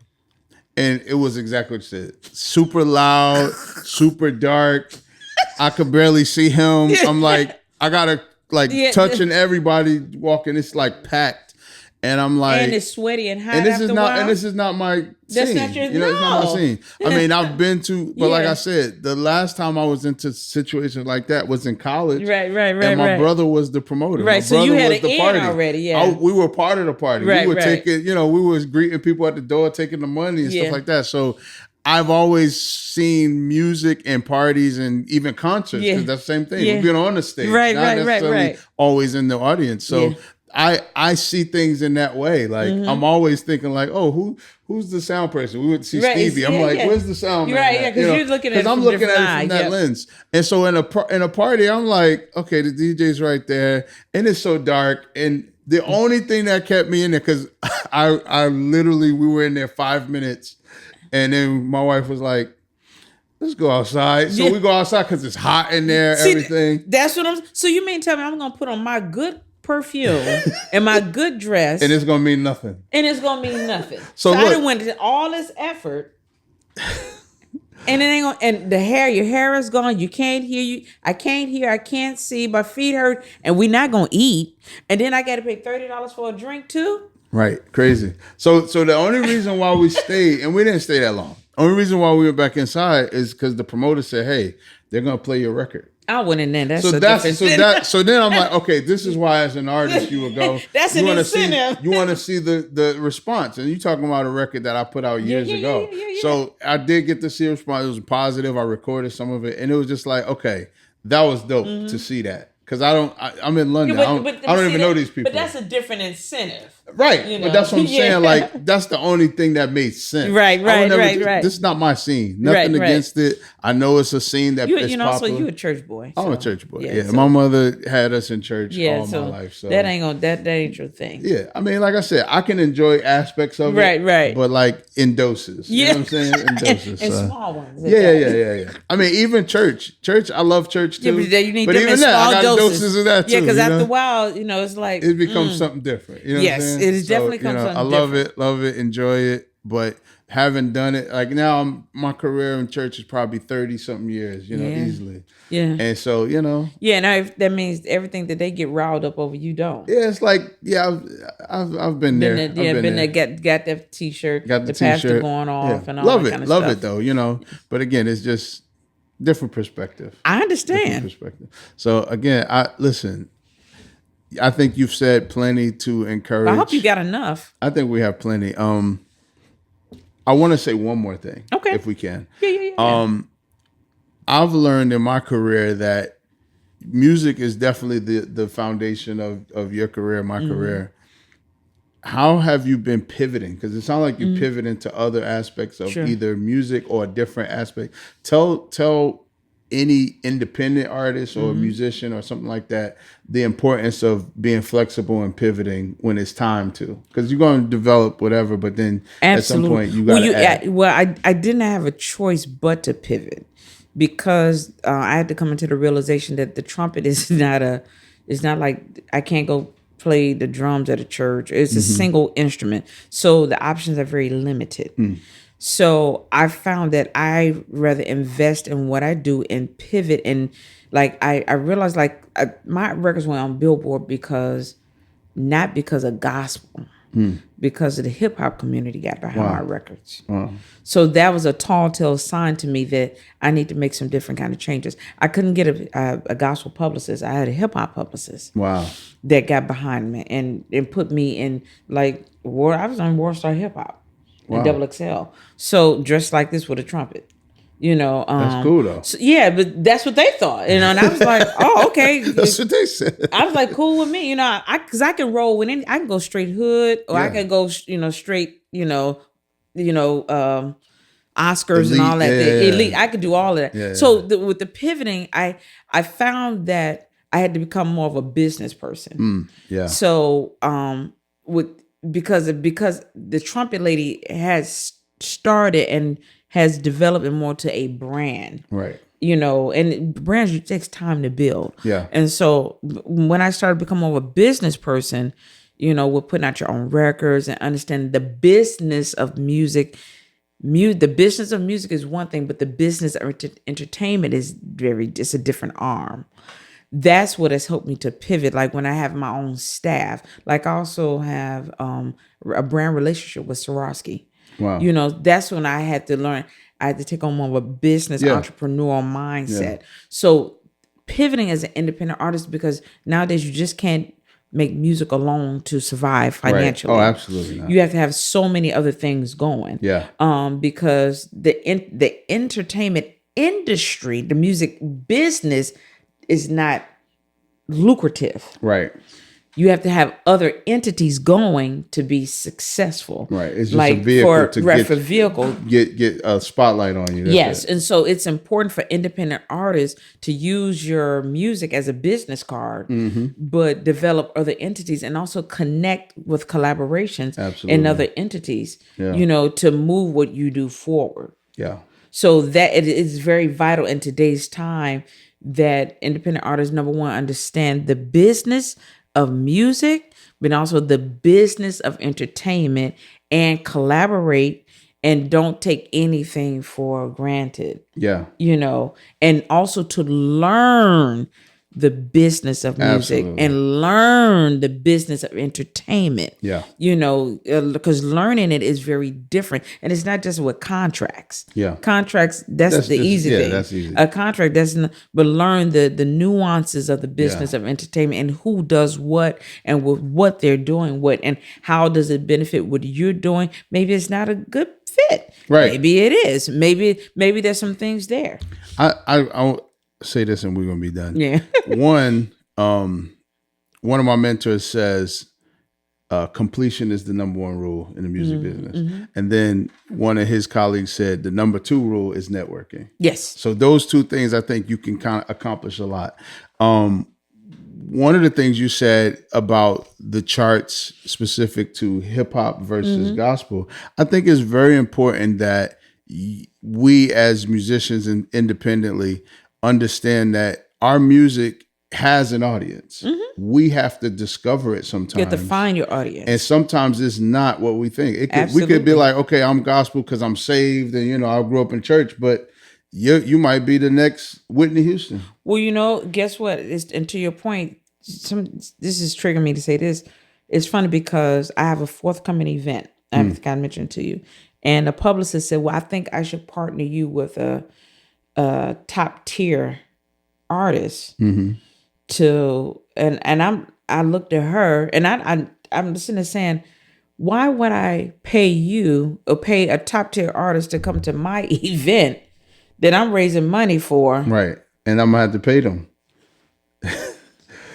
and it was exactly what you said. Super loud, super dark. I could barely see him. I'm like, I gotta touching everybody walking. It's like packed, and I'm like, and it's sweaty and hot. And this is not my scene. That's not your. It's not my scene. I mean, I've been to, but like I said, the last time I was into situations like that was in college. Right. And my brother was the promoter. Right. So you had an in already. Yeah. We were part of the party. Right. We were taking. We was greeting people at the door, taking the money and stuff like that. So. I've always seen music and parties and even concerts, because that's the same thing. We've been on the stage, not necessarily always in the audience. So I see things in that way. Like I'm always thinking like, oh, who's the sound person? We would see Stevie. I'm like, where's the sound man? Right, because you're looking at it from that lens. And so in a party, I'm like, okay, the DJ's right there, and it's so dark. And the only thing that kept me in there, because I literally, we were in there 5 minutes. And then my wife was like, let's go outside. So we go outside because it's hot in there, everything. That's what so you mean tell me I'm going to put on my good perfume and my good dress. And it's going to mean nothing. So I done went to all this effort. And it ain't gonna, and your hair is gone. You can't hear I can't see. My feet hurt. And we're not going to eat. And then I got to pay $30 for a drink too. Right. Crazy. So the only reason why we stayed, and we didn't stay that long, only reason why we went back inside is because the promoter said, hey, they're going to play your record. I went in there. So then I'm like, okay, this is why as an artist you would go. That's an incentive. You want to see the response. And you're talking about a record that I put out years ago. Yeah. So I did get to see a response. It was positive. I recorded some of it. And it was just like, okay, that was dope to see that. Because I'm in London. I don't even know these people. But that's a different incentive. Right. But that's what I'm saying. Like, that's the only thing that made sense. Right. This is not my scene. Nothing against it. I know it's a scene that is popular. So you a church boy. I'm a church boy. Yeah. So, my mother had us in church all my life. So that ain't your thing. Yeah. I mean, like I said, I can enjoy aspects of it. Right. But like in doses. You know what I'm saying? In doses. and small ones. Yeah. I mean, even church. I love church too. Yeah, but you need but them even in that, small I got doses of that too. Yeah, because after a while, it's like it becomes something different. You know what I'm saying? It definitely comes something different. I love it, enjoy it. But having done it, like now, my career in church is probably 30 something years, easily. Yeah. And so, Yeah, now that means everything that they get riled up over, you don't. Yeah, it's like, I've been there. Been there. Got that t-shirt, got the pastor going off and all love that kind of stuff. Love it though, But again, it's just different perspective. I understand. Different perspective. So again, I think you've said plenty to encourage. I hope you got enough. I think we have plenty. I want to say one more thing, okay, if we can. Yeah. I've learned in my career that music is definitely the foundation of your career, my career. How have you been pivoting? Because it sounds like you pivot into other aspects of either music or a different aspect. Tell any independent artist or musician or something like that, the importance of being flexible and pivoting when it's time to, because you're going to develop whatever, but then at some point you got to add. I didn't have a choice but to pivot, because I had to come into the realization that the trumpet is not like I can't go play the drums at a church. It's a single instrument, so the options are very limited. So I found that I rather invest in what I do and pivot. And like I realized, like my records went on Billboard not because of gospel, because of the hip hop community got behind my records. So that was a tall tale sign to me that I need to make some different kind of changes. I couldn't get a gospel publicist. I had a hip hop publicist. Wow. That got behind me and put me in I was on World Star Hip Hop. And Double XL. So dressed like this with a trumpet, that's cool though. So, yeah, but that's what they thought, and I was like, oh, okay. That's what they said. I was like, cool with me, because I can roll with any. I can go straight hood, or I can go, straight, Oscars elite, and all that. Elite. I could do all of that. Yeah, so with the pivoting, I found that I had to become more of a business person. So because the Trumpet Lady has started and has developed it more to a brand, right? And brands, it takes time to build. Yeah. And so when I started becoming more of a business person, with putting out your own records and understanding the business of music. The business of music is one thing, but the business of entertainment is it's a different arm. That's what has helped me to pivot. Like when I have my own staff, like I also have a brand relationship with Swarovski. Wow. That's when I had to learn. I had to take on more of a business entrepreneurial mindset. So pivoting as an independent artist, because nowadays you just can't make music alone to survive financially. Right. Oh, absolutely not. You have to have so many other things going. Yeah. Because the entertainment industry, the music business, is not lucrative. Right. You have to have other entities going to be successful. Right. It's just a vehicle vehicle. Get a spotlight on you. Yes. And so it's important for independent artists to use your music as a business card, but develop other entities and also connect with collaborations and other entities, to move what you do forward. Yeah. So that it is very vital in today's time that independent artists, number one, understand the business of music, but also the business of entertainment, and collaborate and don't take anything for granted. Yeah. And also to learn the business of music and learn the business of entertainment. Yeah. Because learning it is very different. And it's not just with contracts. Yeah. Contracts, that's the easy thing. That's easy. A contract, but learn the nuances of the business of entertainment and who does what and with what they're doing, and how does it benefit what you're doing. Maybe it's not a good fit. Right. Maybe it is. Maybe there's some things there. I'll say this and we're gonna be done. Yeah. One of my mentors says completion is the number one rule in the music business. And then one of his colleagues said the number two rule is networking. Yes. So those two things, I think you can kind of accomplish a lot. One of the things you said about the charts specific to hip hop versus gospel, I think is very important that we as musicians and independently understand that our music has an audience. We have to discover it sometimes. You have to find your audience. And sometimes it's not what we think. We could be like, okay, I'm gospel because I'm saved and, I grew up in church, but you might be the next Whitney Houston. Well, guess what? And to your point, this is triggering me to say this. It's funny because I have a forthcoming event. I think I mentioned to you. And a publicist said, well, I think I should partner you with a top tier artist I looked at her and I'm sitting there saying, why would I pay you or pay a top tier artist to come to my event that I'm raising money for? Right. And I'm gonna have to pay them.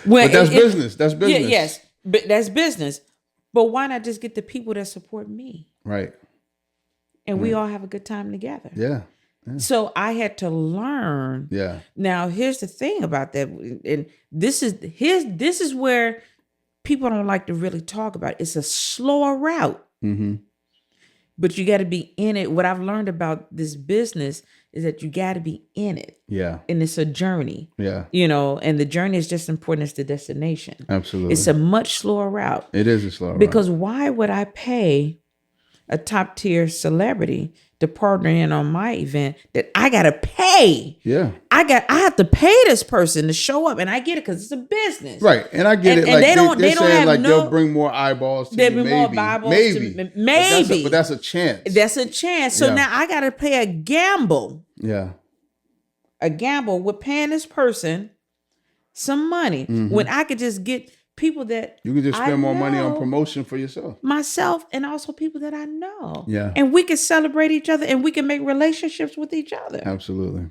But that's business. That's business. Yeah, yes. But that's business. But why not just get the people that support me? Right. And we all have a good time together. Yeah. Yeah. So I had to learn. Yeah. Now, here's the thing about that. And this is where people don't like to really talk about it. It's a slower route. Mm-hmm. But you got to be in it. What I've learned about this business is that you got to be in it. Yeah. And it's a journey. Yeah. And the journey is just as important as the destination. Absolutely. It's a much slower route. It is a slower route. Because why would I pay a top tier celebrity to partner in on my event that I got to pay? Yeah. I have to pay this person to show up, and I get it because it's a business. Right. And I get it. And like they don't saying have like they'll bring more eyeballs to you. They'll bring more eyeballs maybe. Maybe. But that's a chance. That's a chance. So now I got to pay a gamble. Yeah. A gamble with paying this person some money when I could just get people that you can just spend more money on promotion for yourself, myself, and also people that I know. Yeah. And we can celebrate each other, and we can make relationships with each other. Absolutely.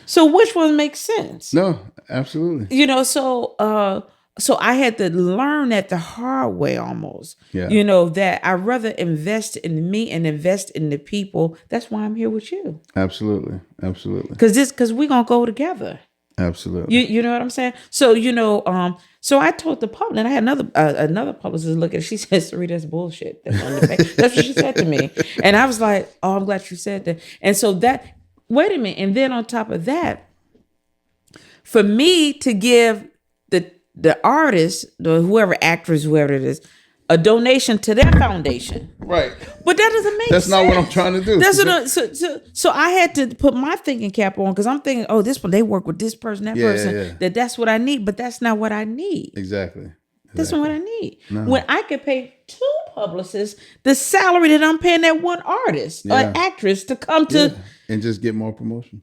So which one makes sense? No, absolutely. So I had to learn that the hard way almost. Yeah. That I'd rather invest in me and invest in the people. That's why I'm here with you. Absolutely. Absolutely. Because we're gonna go together. Absolutely. You know what I'm saying? So so I told the public, and I had another publicist look at it. She said, "Syreeta, that's bullshit. That's on the page." That's what she said to me. And I was like, "Oh, I'm glad you said that." And so wait a minute. And then on top of that, for me to give the artist, whoever actress, whoever it is, a donation to their foundation. Right. But that doesn't make sense. That's not what I'm trying to do. So I had to put my thinking cap on because I'm thinking, oh, this one, they work with this person, that person, that's what I need. But that's not what I need. Exactly. That's not what I need. No. When I could pay 2 publicists the salary that I'm paying that one artist or actress to come to. And just get more promotion.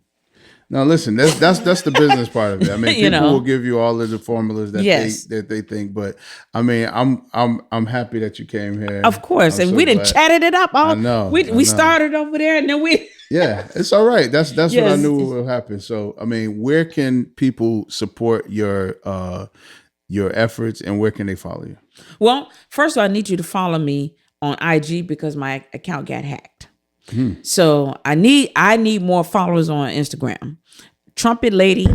Now listen, that's the business part of it. I mean, people will give you all of the formulas that they think, but I mean, I'm happy that you came here. Of course, and we didn't chatted it up. I know. We started over there, and then we. Yeah, it's all right. That's what I knew would happen. So I mean, where can people support your efforts, and where can they follow you? Well, first of all, I need you to follow me on IG because my account got hacked. So I need more followers on Instagram. Trumpet Lady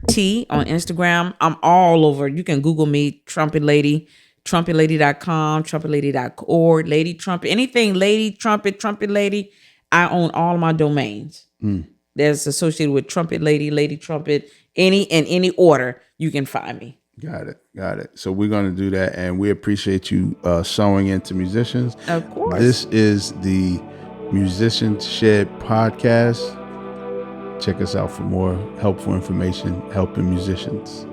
T on Instagram. I'm all over. You can Google me, Trumpet Lady, trumpetlady.com, trumpetlady.org, Lady Trumpet, anything Lady Trumpet, Trumpet Lady. I own all my domains. That's associated with Trumpet Lady, Lady Trumpet, in any order you can find me. Got it. So we're going to do that, and we appreciate you sewing into musicians. Of course. This is the Musicians Shed podcast. Check us out for more helpful information helping musicians.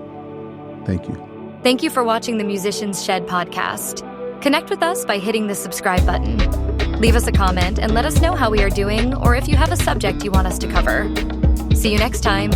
Thank you. Thank you for watching the Musicians Shed podcast. Connect with us by hitting the subscribe button. Leave us a comment and let us know how we are doing, or if you have a subject you want us to cover. See you next time.